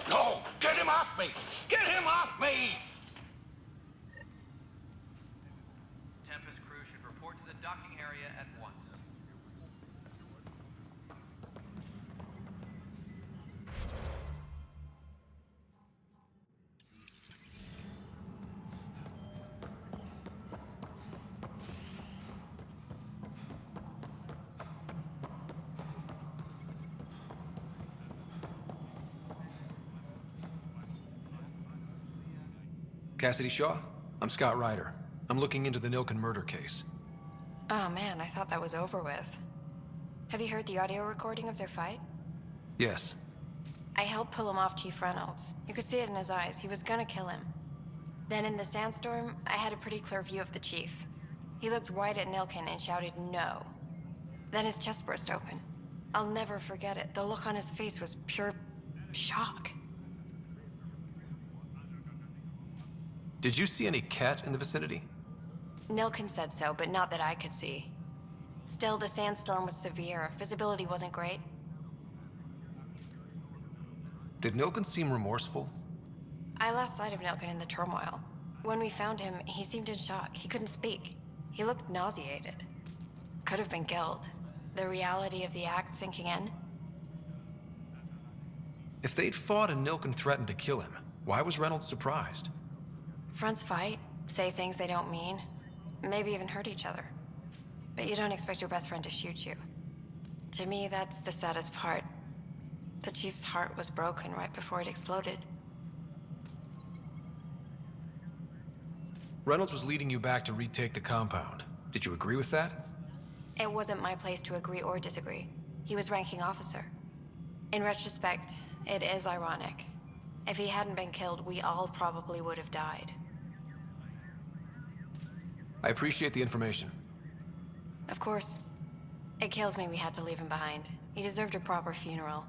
No! Get him off me! Get him off me! Tempest crew should report to the docking area at once. Cassidy Shaw? I'm Scott Ryder. I'm looking into the Nilken murder case. Oh man, I thought that was over with. Have you heard the audio recording of their fight? Yes. I helped pull him off Chief Reynolds. You could see it in his eyes. He was gonna kill him. Then in the sandstorm, I had a pretty clear view of the Chief. He looked right at Nilken and shouted no. Then his chest burst open. I'll never forget it. The look on his face was pure shock. Did you see any cat in the vicinity? Nilken said so, but not that I could see. Still, the sandstorm was severe. Visibility wasn't great. Did Nilken seem remorseful? I lost sight of Nilken in the turmoil. When we found him, he seemed in shock. He couldn't speak. He looked nauseated. Could have been guilt. The reality of the act sinking in. If they'd fought and Nilken threatened to kill him, why was Reynolds surprised? Fronts fight, say things they don't mean, maybe even hurt each other. But you don't expect your best friend to shoot you. To me, that's the saddest part. The Chief's heart was broken right before it exploded. Reynolds was leading you back to retake the compound. Did you agree with that? It wasn't my place to agree or disagree. He was ranking officer. In retrospect, it is ironic. If he hadn't been killed, we all probably would have died. I appreciate the information. Of course. It kills me we had to leave him behind. He deserved a proper funeral.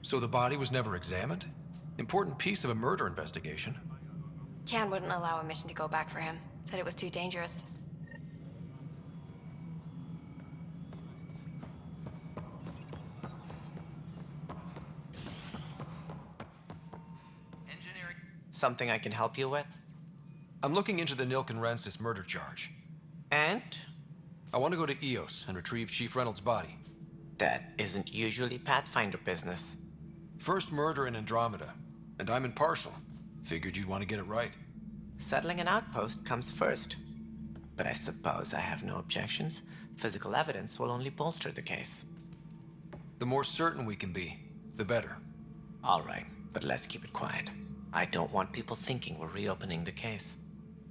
So the body was never examined? Important piece of a murder investigation. Tian wouldn't allow a mission to go back for him. Said it was too dangerous. Engineering. Something I can help you with? I'm looking into the Nilken Rensis murder charge. And? I want to go to EOS and retrieve Chief Reynolds' body. That isn't usually Pathfinder business. First murder in Andromeda, and I'm impartial. Figured you'd want to get it right. Settling an outpost comes first. But I suppose I have no objections. Physical evidence will only bolster the case. The more certain we can be, the better. All right, but let's keep it quiet. I don't want people thinking we're reopening the case.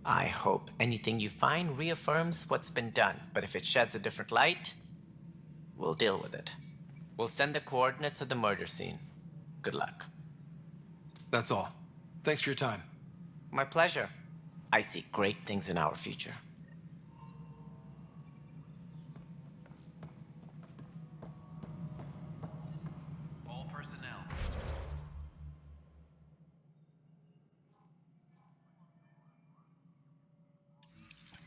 I hope anything you find reaffirms what's been done, but if it sheds a different light, we'll deal with it. We'll send the coordinates of the murder scene. Good luck. That's all. Thanks for your time. My pleasure. I see great things in our future. All personnel.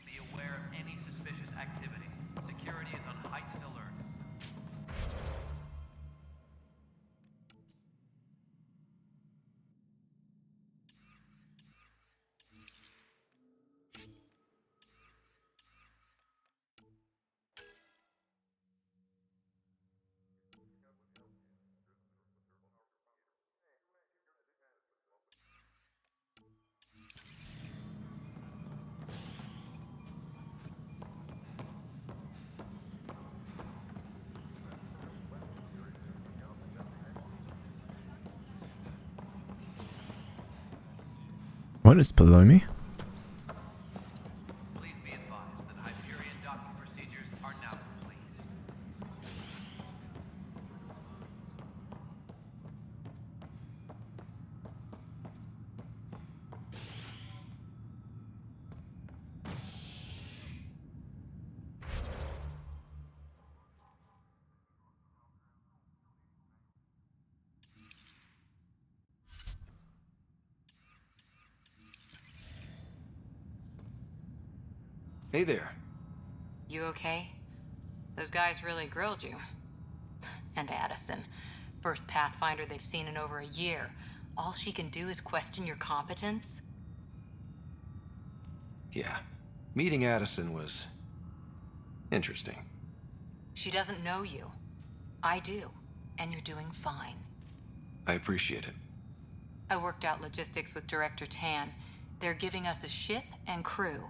Be aware of any suspicious activity. Security is on heightened alert. What is below me? Please be advised that Hyperion docking procedures are now complete. Hey there. You okay? Those guys really grilled you. And Addison. First Pathfinder they've seen in over a year. All she can do is question your competence? Yeah. Meeting Addison was interesting. She doesn't know you. I do. And you're doing fine. I appreciate it. I worked out logistics with Director Tan. They're giving us a ship and crew.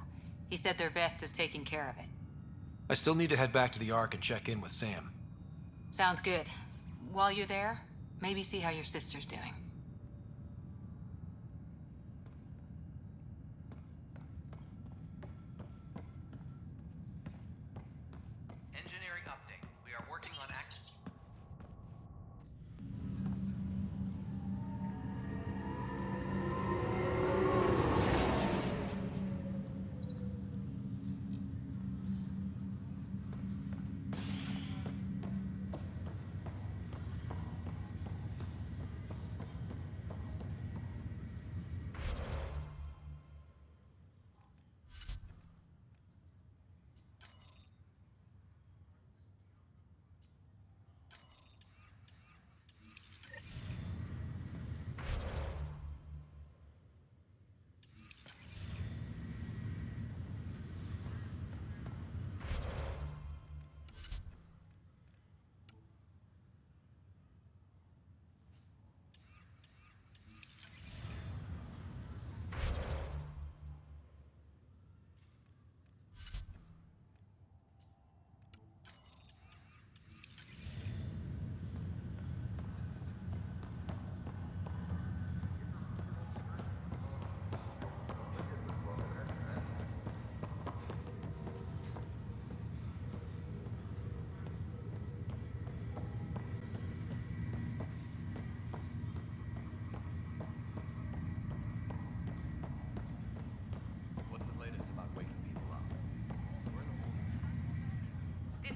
He said their best is taking care of it. I still need to head back to the Ark and check in with Sam. Sounds good. While you're there, maybe see how your sister's doing.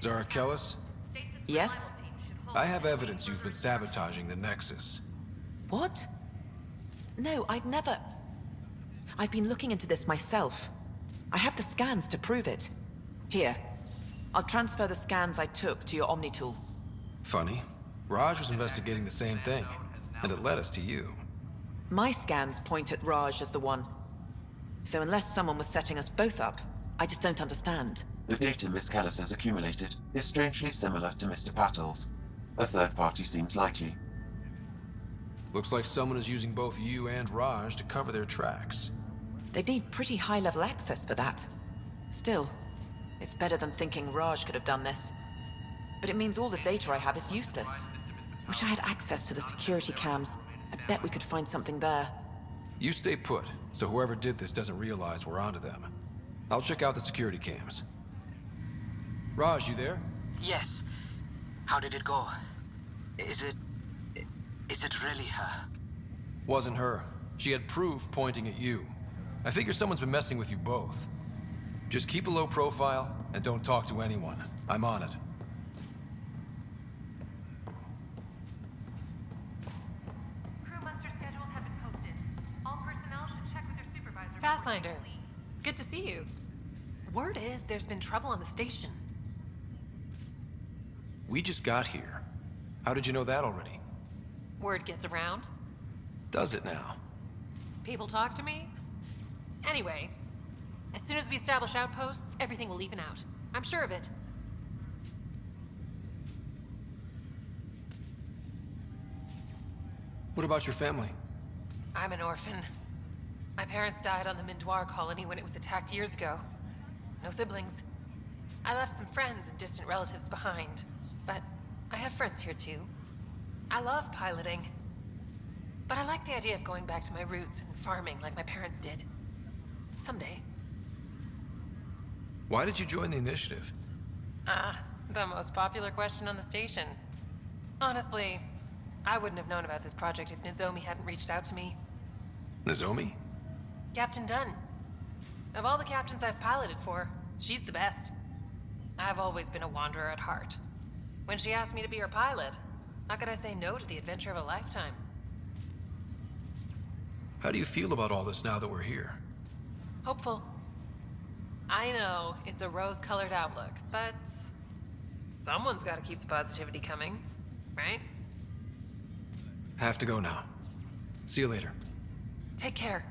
Zara Kellis? Yes? I have evidence you've been sabotaging the Nexus. What? No, I'd never... I've been looking into this myself. I have the scans to prove it. Here. I'll transfer the scans I took to your Omni tool. Funny. Raj was investigating the same thing, and it led us to you. My scans point at Raj as the one. So unless someone was setting us both up, I just don't understand. The data Miss Kellis has accumulated is strangely similar to Mr. Patel's. A third party seems likely. Looks like someone is using both you and Raj to cover their tracks. They need pretty high-level access for that. Still, it's better than thinking Raj could have done this. But it means all the data I have is useless. Wish I had access to the security cams. I bet we could find something there. You stay put, so whoever did this doesn't realize we're onto them. I'll check out the security cams. Raj, you there? Yes. How did it go? Is it really her? Wasn't her. She had proof pointing at you. I figure someone's been messing with you both. Just keep a low profile and don't talk to anyone. I'm on it. Crew muster schedules have been posted. All personnel should check with their supervisor. Pathfinder, good to see you. Word is there's been trouble on the station. We just got here. How did you know that already? Word gets around. Does it now? People talk to me. Anyway, as soon as we establish outposts, everything will even out. I'm sure of it. What about your family? I'm an orphan. My parents died on the Mindoir colony when it was attacked years ago. No siblings. I left some friends and distant relatives behind, but I have friends here too. I love piloting, but I like the idea of going back to my roots and farming like my parents did. Someday. Why did you join the initiative? The most popular question on the station. Honestly, I wouldn't have known about this project if Nozomi hadn't reached out to me. Nozomi? Captain Dunn. Of all the captains I've piloted for, she's the best. I've always been a wanderer at heart. When she asked me to be her pilot, how could I say no to the adventure of a lifetime? How do you feel about all this now that we're here? Hopeful. I know it's a rose-colored outlook, but someone's got to keep the positivity coming, right? Have to go now. See you later. Take care.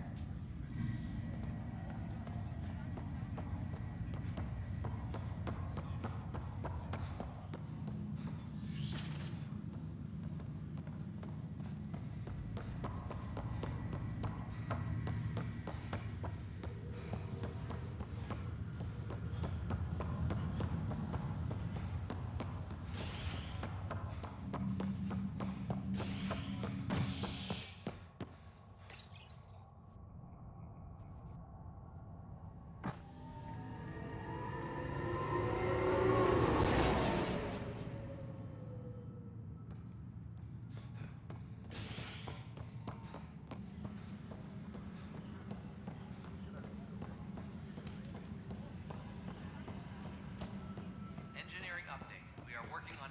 Engineering update. We are working on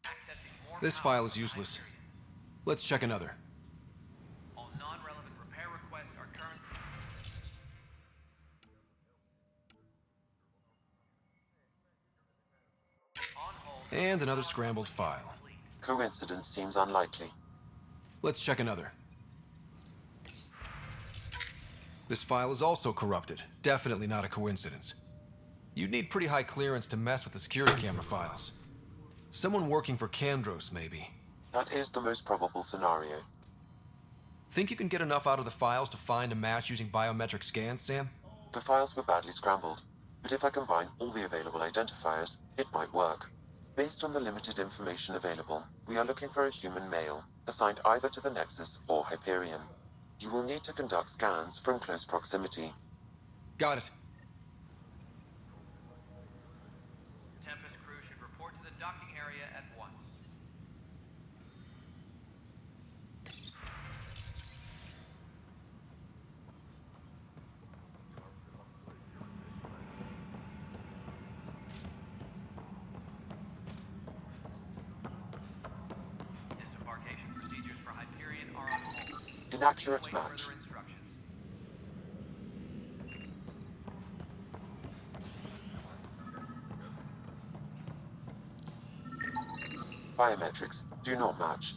accessing more This file is useless. Let's check another. all non-relevant repair requests are current. And another scrambled file. Coincidence seems unlikely. Let's check another. This file is also corrupted. Definitely not a coincidence. You'd need pretty high clearance to mess with the security camera files. Someone working for Kandros, maybe. That is the most probable scenario. Think you can get enough out of the files to find a match using biometric scans, Sam? The files were badly scrambled, but if I combine all the available identifiers, it might work. Based on the limited information available, we are looking for a human male, assigned either to the Nexus or Hyperion. You will need to conduct scans from close proximity. Got it. Tempest crew should report to the docking area at once. Inaccurate match. Biometrics do not match.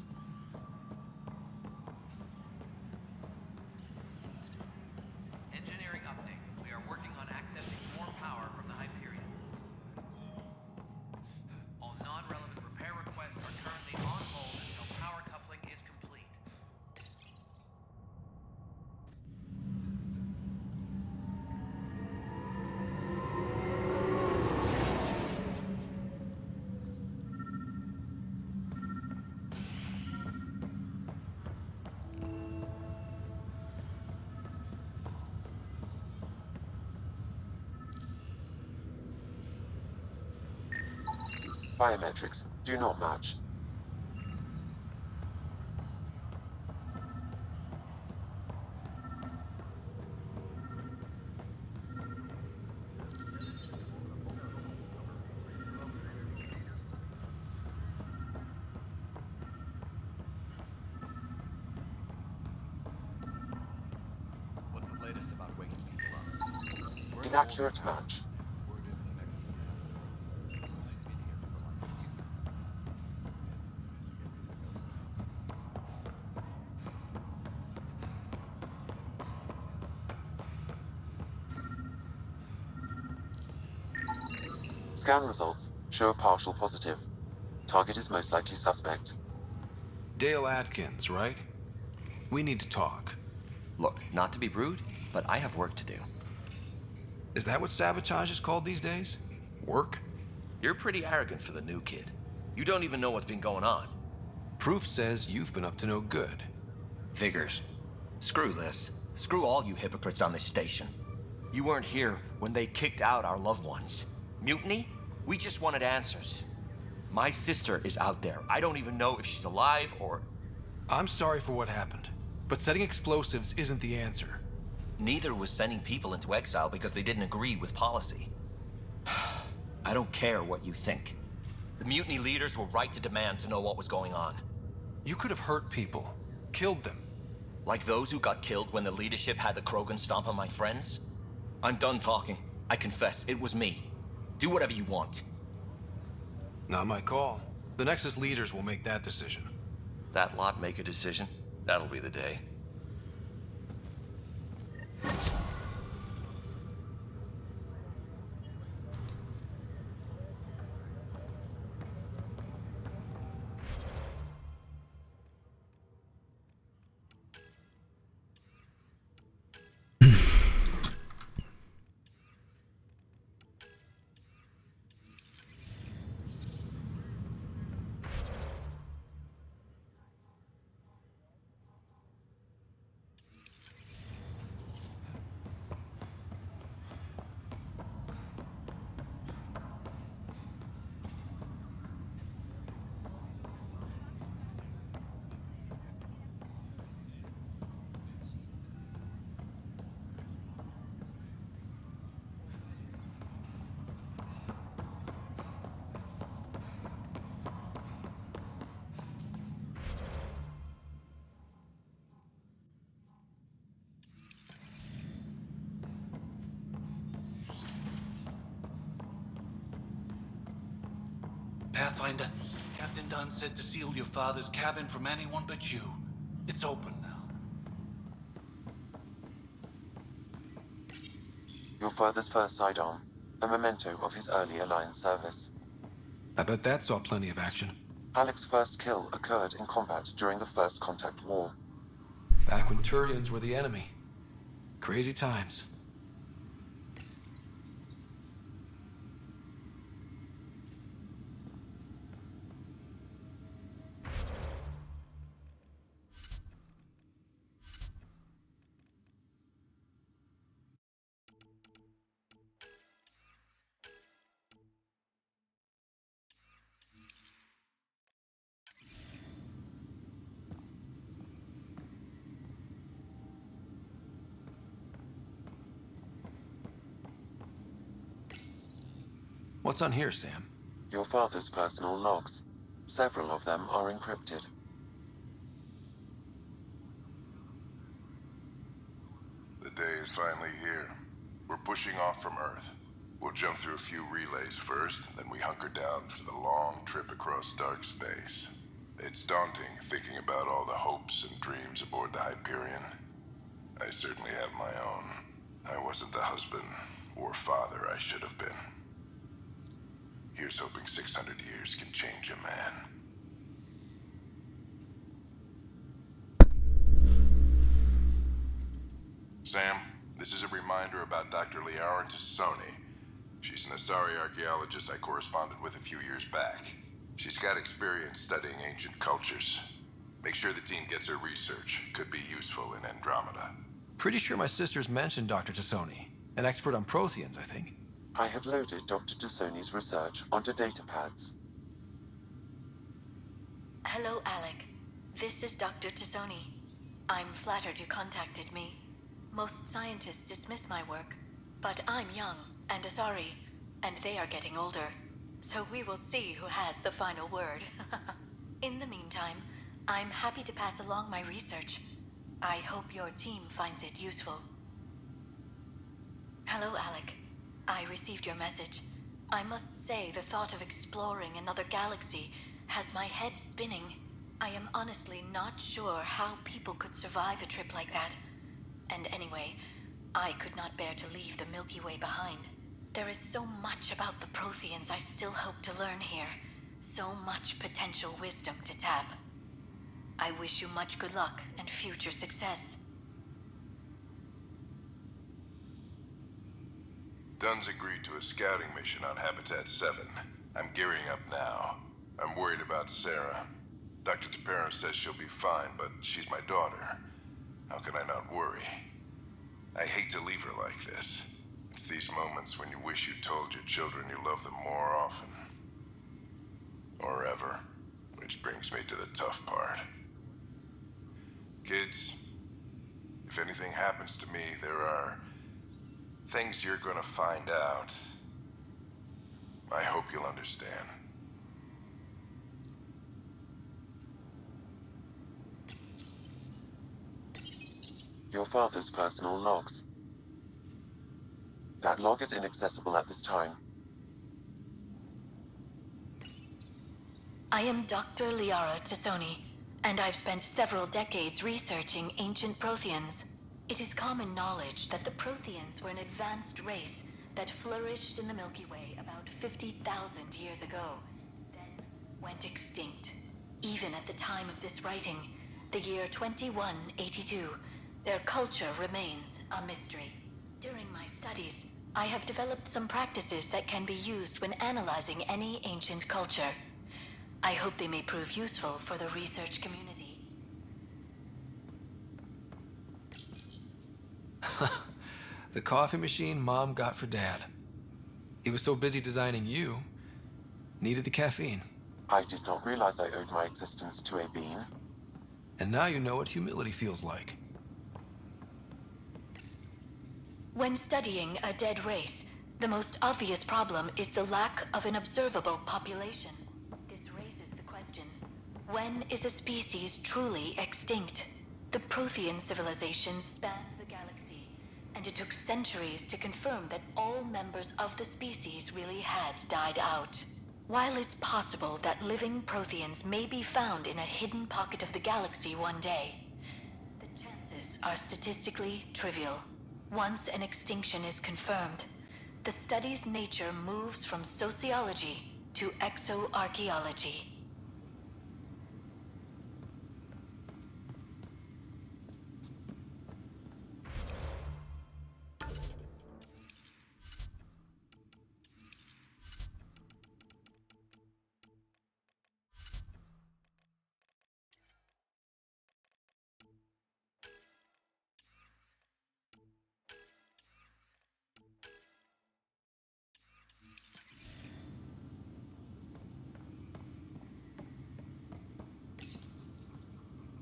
Engineering update. We are working on accessing more power from the Hyperion. All non-relevant repair requests are currently on hold until power coupling is complete. Biometrics do not match. What's the latest about waking people up? Inaccurate match. Scan results show a partial positive. Target is most likely suspect. Dale Atkins, right? We need to talk. Look, not to be rude, but I have work to do. Is that what sabotage is called these days? Work? You're pretty arrogant for the new kid. You don't even know what's been going on. Proof says you've been up to no good. Figures. Screw this. Screw all you hypocrites on this station. You weren't here when they kicked out our loved ones. Mutiny? We just wanted answers. My sister is out there. I don't even know if she's alive or... I'm sorry for what happened, but setting explosives isn't the answer. Neither was sending people into exile because they didn't agree with policy. I don't care what you think. The mutiny leaders were right to demand to know what was going on. You could have hurt people, killed them. Like those who got killed when the leadership had the Krogan stomp on my friends? I'm done talking. I confess, it was me. Do whatever you want. Not my call. The Nexus leaders will make that decision. That lot make a decision? That'll be the day. Pathfinder, Captain Dunn said to seal your father's cabin from anyone but you. It's open now. Your father's first sidearm, a memento of his earlier line service. I bet that saw plenty of action. Alec's first kill occurred in combat during the First Contact War. Back when Turians were the enemy. Crazy times. What's on here, Sam? Your father's personal logs. Several of them are encrypted. is finally here. We're pushing off from Earth. We'll jump through a few relays first, then we hunker down for the long trip across dark space. It's daunting thinking about all the hopes and dreams aboard the Hyperion. I certainly have my own. I wasn't the husband or father I should have been. Here's hoping 600 years can change a man. Sam, this is a reminder about Dr. Liara Tassoni. She's an Asari archaeologist I corresponded with a few years back. She's got experience studying ancient cultures. Make sure the team gets her research. Could be useful in Andromeda. Pretty sure my sister's mentioned Dr. Tassoni. An expert on Protheans, I think. I have loaded Dr. Tassoni's research onto datapads. Hello, Alec. This is Dr. Tassoni. I'm flattered you contacted me. Most scientists dismiss my work, but I'm young and Asari, and they are getting older. So we will see who has the final word. In the meantime, I'm happy to pass along my research. I hope your team finds it useful. Hello, Alec. I received your message. I must say the thought of exploring another galaxy has my head spinning. I am honestly not sure how people could survive a trip like that. And anyway, I could not bear to leave the Milky Way behind. There is so much about the Protheans I still hope to learn here. So much potential wisdom to tap. I wish you much good luck and future success. Dunn's agreed to a scouting mission on Habitat 7. I'm gearing up now. I'm worried about Sarah. Dr. Tapero says she'll be fine, but she's my daughter. How can I not worry? I hate to leave her like this. It's these moments when you wish you told your children you love them more often. Or ever. Which brings me to the tough part. Kids, if anything happens to me, there are things you're gonna find out. I hope you'll understand. Your father's personal logs. That log is inaccessible at this time. I am Dr. Liara Tassoni, and I've spent several decades researching ancient Protheans. It is common knowledge that the Protheans were an advanced race that flourished in the Milky Way about 50,000 years ago, then went extinct. Even at the time of this writing, the year 2182, their culture remains a mystery. During my studies, I have developed some practices that can be used when analyzing any ancient culture. I hope they may prove useful for the research community. The coffee machine Mom got for Dad. He was so busy designing you, needed the caffeine. I did not realize I owed my existence to a bean. And now you know what humility feels like. When studying a dead race, the most obvious problem is the lack of an observable population. This raises the question, when is a species truly extinct? The Prothean civilization spanned the galaxy, and it took centuries to confirm that all members of the species really had died out. While it's possible that living Protheans may be found in a hidden pocket of the galaxy one day, the chances are statistically trivial. Once an extinction is confirmed, the study's nature moves from sociology to exoarchaeology.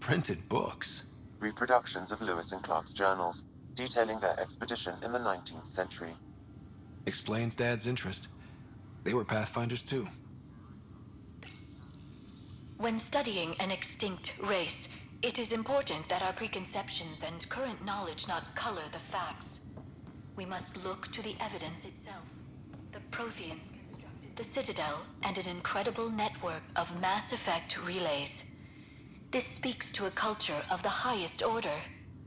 Printed books. Reproductions of Lewis and Clark's journals, detailing their expedition in the 19th century. Explains Dad's interest. They were pathfinders too. When studying an extinct race, It is important that our preconceptions and current knowledge not color the facts. We must look to the evidence itself. The Protheans constructed the Citadel and an incredible network of mass effect relays. This speaks to a culture of the highest order.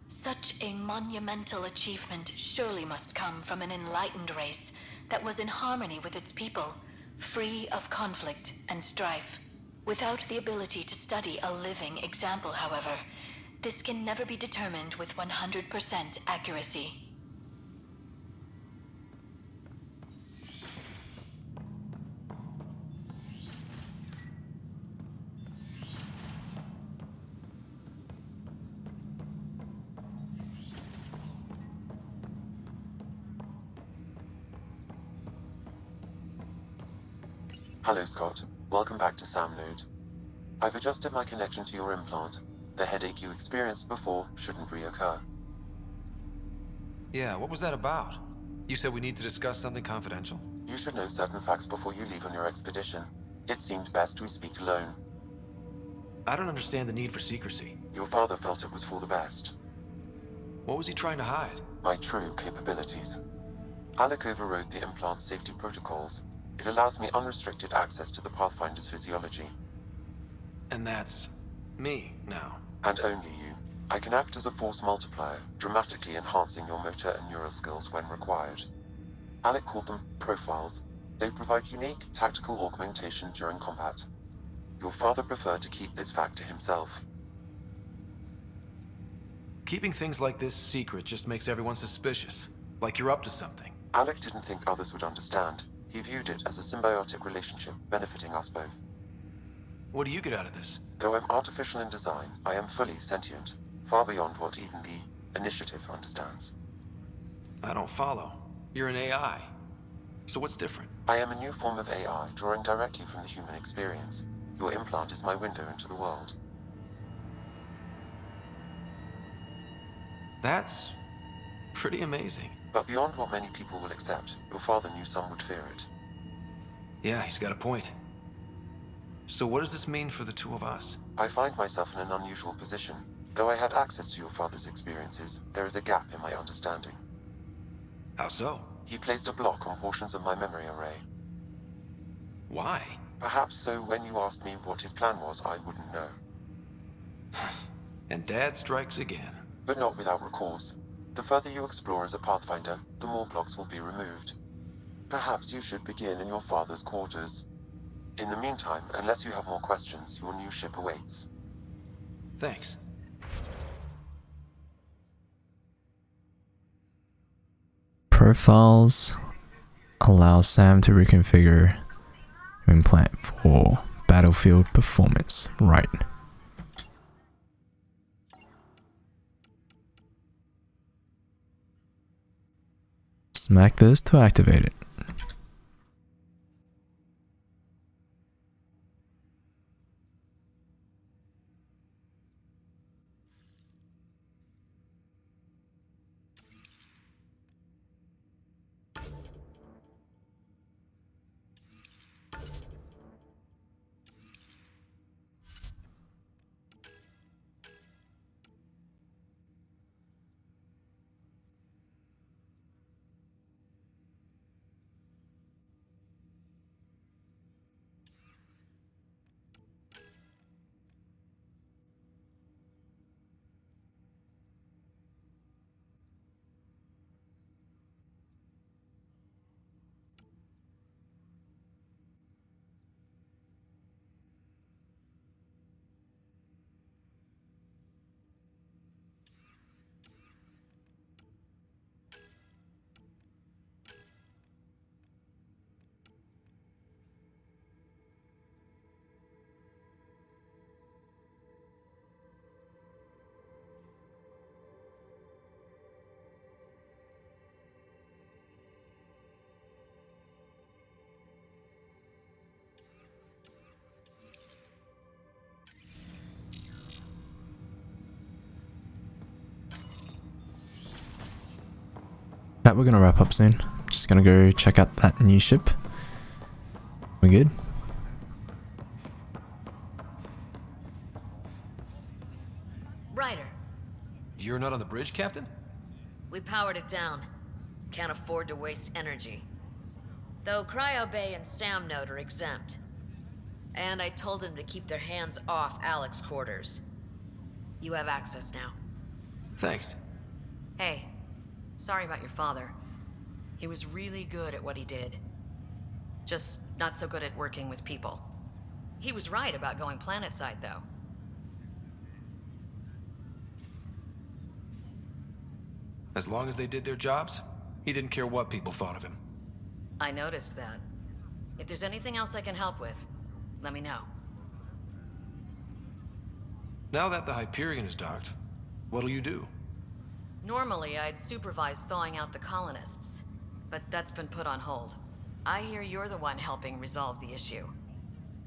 Such a monumental achievement surely must come from an enlightened race that was in harmony with its people, free of conflict and strife. Without the ability to study a living example, however, this can never be determined with 100% accuracy. Hello, Scott. Welcome back to Sam Node. I've adjusted my connection to your implant. The headache you experienced before shouldn't reoccur. Yeah, what was that about? You said we need to discuss something confidential. You should know certain facts before you leave on your expedition. It seemed best we speak alone. I don't understand the need for secrecy. Your father felt it was for the best. What was he trying to hide? My true capabilities. Alec overrode the implant's safety protocols. It allows me unrestricted access to the Pathfinder's physiology. And that's me now. And only you. I can act as a force multiplier, dramatically enhancing your motor and neural skills when required. Alec called them profiles. They provide unique tactical augmentation during combat. Your father preferred to keep this fact to himself. Keeping things like this secret just makes everyone suspicious. Like you're up to something. Alec didn't think others would understand. He viewed it as a symbiotic relationship, benefiting us both. What do you get out of this? Though I'm artificial in design, I am fully sentient, far beyond what even the Initiative understands. I don't follow. You're an AI. So what's different? I am a new form of AI, drawing directly from the human experience. Your implant is my window into the world. That's pretty amazing. But beyond what many people will accept, your father knew some would fear it. Yeah, he's got a point. So what does this mean for the two of us? I find myself in an unusual position. Though I had access to your father's experiences, there is a gap in my understanding. How so? He placed a block on portions of my memory array. Why? Perhaps so when you asked me what his plan was, I wouldn't know. And Dad strikes again. But not without recourse. The further you explore as a Pathfinder, the more blocks will be removed. Perhaps you should begin in your father's quarters. In the meantime, unless you have more questions, your new ship awaits. Thanks. Profiles allow Sam to reconfigure implant for battlefield performance. Right. Smack this to activate it. That we're gonna wrap up soon. Just gonna go check out that new ship. We good? Ryder, You're not on the bridge, Captain? we powered it down. Can't afford to waste energy. Though Cryo Bay and Sam Node are exempt. And I told them to keep their hands off Alec's quarters. You have access now. Thanks. Hey, sorry about your father. He was really good at what he did. Just not so good at working with people. He was right about going planetside, though. As long as they did their jobs, he didn't care what people thought of him. I noticed that. If there's anything else I can help with, let me know. Now that the Hyperion is docked, what'll you do? Normally, I'd supervise thawing out the colonists, but that's been put on hold. I hear you're the one helping resolve the issue.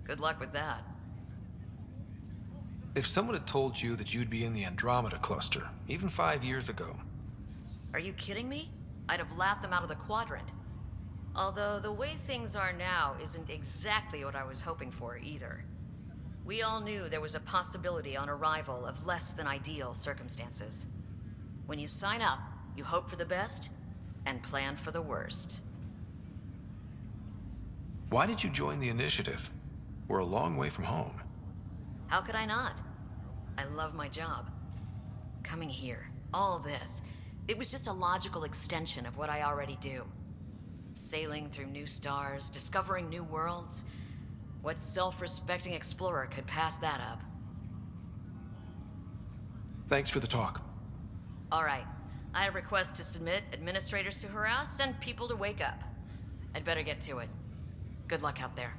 Good luck with that. If someone had told you that you'd be in the Andromeda cluster, even 5 years ago... Are you kidding me? I'd have laughed them out of the quadrant. Although the way things are now isn't exactly what I was hoping for either. We all knew there was a possibility on arrival of less than ideal circumstances. When you sign up, you hope for the best and plan for the worst. Why did you join the Initiative? We're a long way from home. How could I not? I love my job. Coming here, all this, it was just a logical extension of what I already do. Sailing through new stars, discovering new worlds. What self-respecting explorer could pass that up? Thanks for the talk. All right. I have requests to submit, administrators to harass, and people to wake up. I'd better get to it. Good luck out there.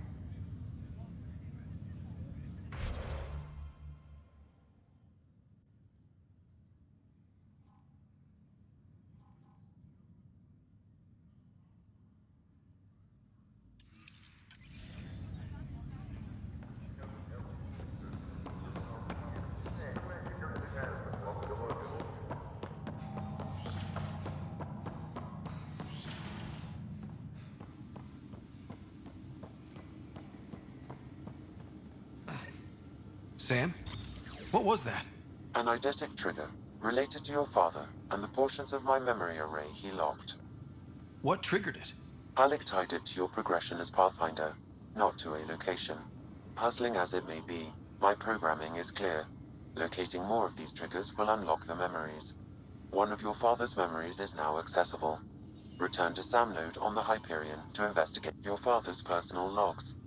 Sam? What was that? An eidetic trigger, related to your father, and the portions of my memory array he locked. What triggered it? Alec tied it to your progression as Pathfinder, not to a location. Puzzling as it may be, my programming is clear. Locating more of these triggers will unlock the memories. One of your father's memories is now accessible. Return to Sam Node on the Hyperion to investigate your father's personal logs.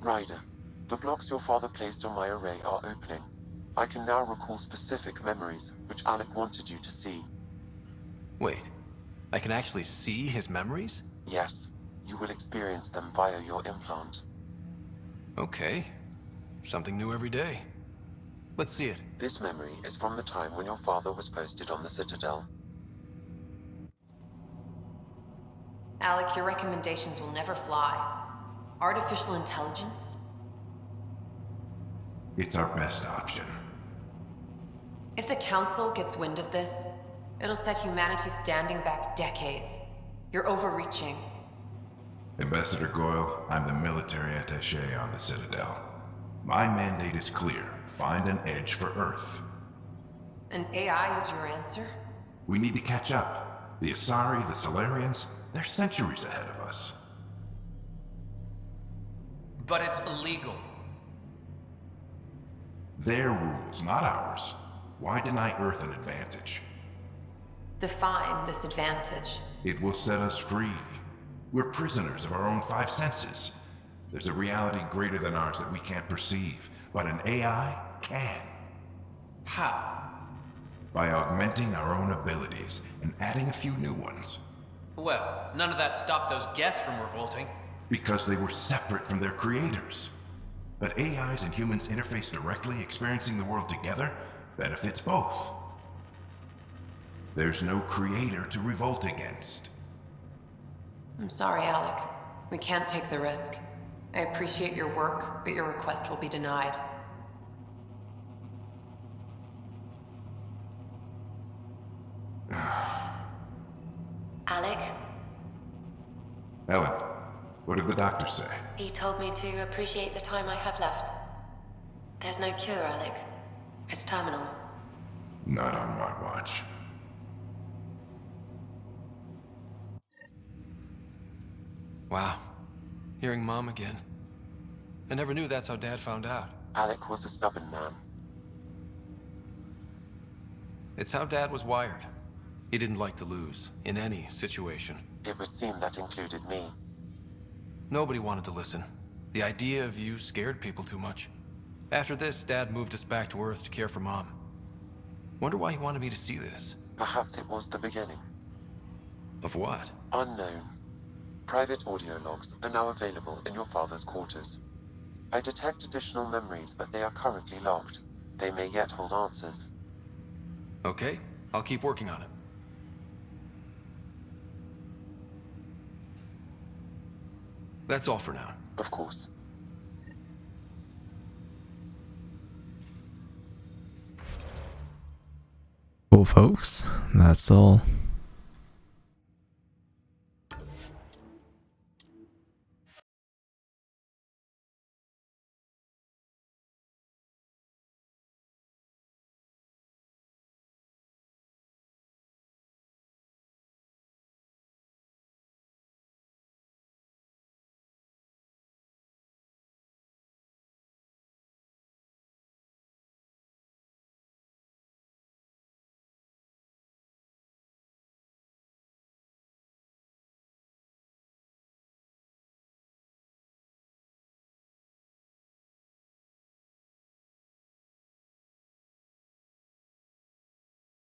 Ryder, the blocks your father placed on my array are opening. I can now recall specific memories, which Alec wanted you to see. Wait, I can actually see his memories? Yes, you will experience them via your implant. Okay. Something new every day. Let's see it. This memory is from the time when your father was posted on the Citadel. Alec, your recommendations will never fly. Artificial intelligence? It's our best option. If the Council gets wind of this, it'll set humanity standing back decades. You're overreaching. Ambassador Goyle, I'm the military attaché on the Citadel. My mandate is clear. Find an edge for Earth. And AI is your answer? We need to catch up. The Asari, the Solarians, they're centuries ahead of us. But it's illegal. Their rules, not ours. Why deny Earth an advantage? Define this advantage. It will set us free. We're prisoners of our own five senses. There's a reality greater than ours that we can't perceive, but an AI can. How? By augmenting our own abilities and adding a few new ones. Well, none of that stopped those Geth from revolting. Because they were separate from their creators. But AIs and humans interface directly, experiencing the world together, benefits both. There's no creator to revolt against. I'm sorry, Alec. We can't take the risk. I appreciate your work, but your request will be denied. Alec, Ellen, what did the doctor say? he told me to appreciate the time I have left. There's no cure, Alec. It's terminal. Not on my watch. Wow. Hearing Mom again. I never knew that's how Dad found out. Alec was a stubborn man. It's how Dad was wired. He didn't like to lose, in any situation. It would seem that included me. Nobody wanted to listen. The idea of you scared people too much. After this, Dad moved us back to Earth to care for Mom. Wonder why he wanted me to see this. Perhaps it was the beginning. Of what? Unknown. Private audio logs are now available in your father's quarters. I detect additional memories, but they are currently logged. They may yet hold answers. Okay, I'll keep working on it. That's all for now. Of course. Cool, folks. That's all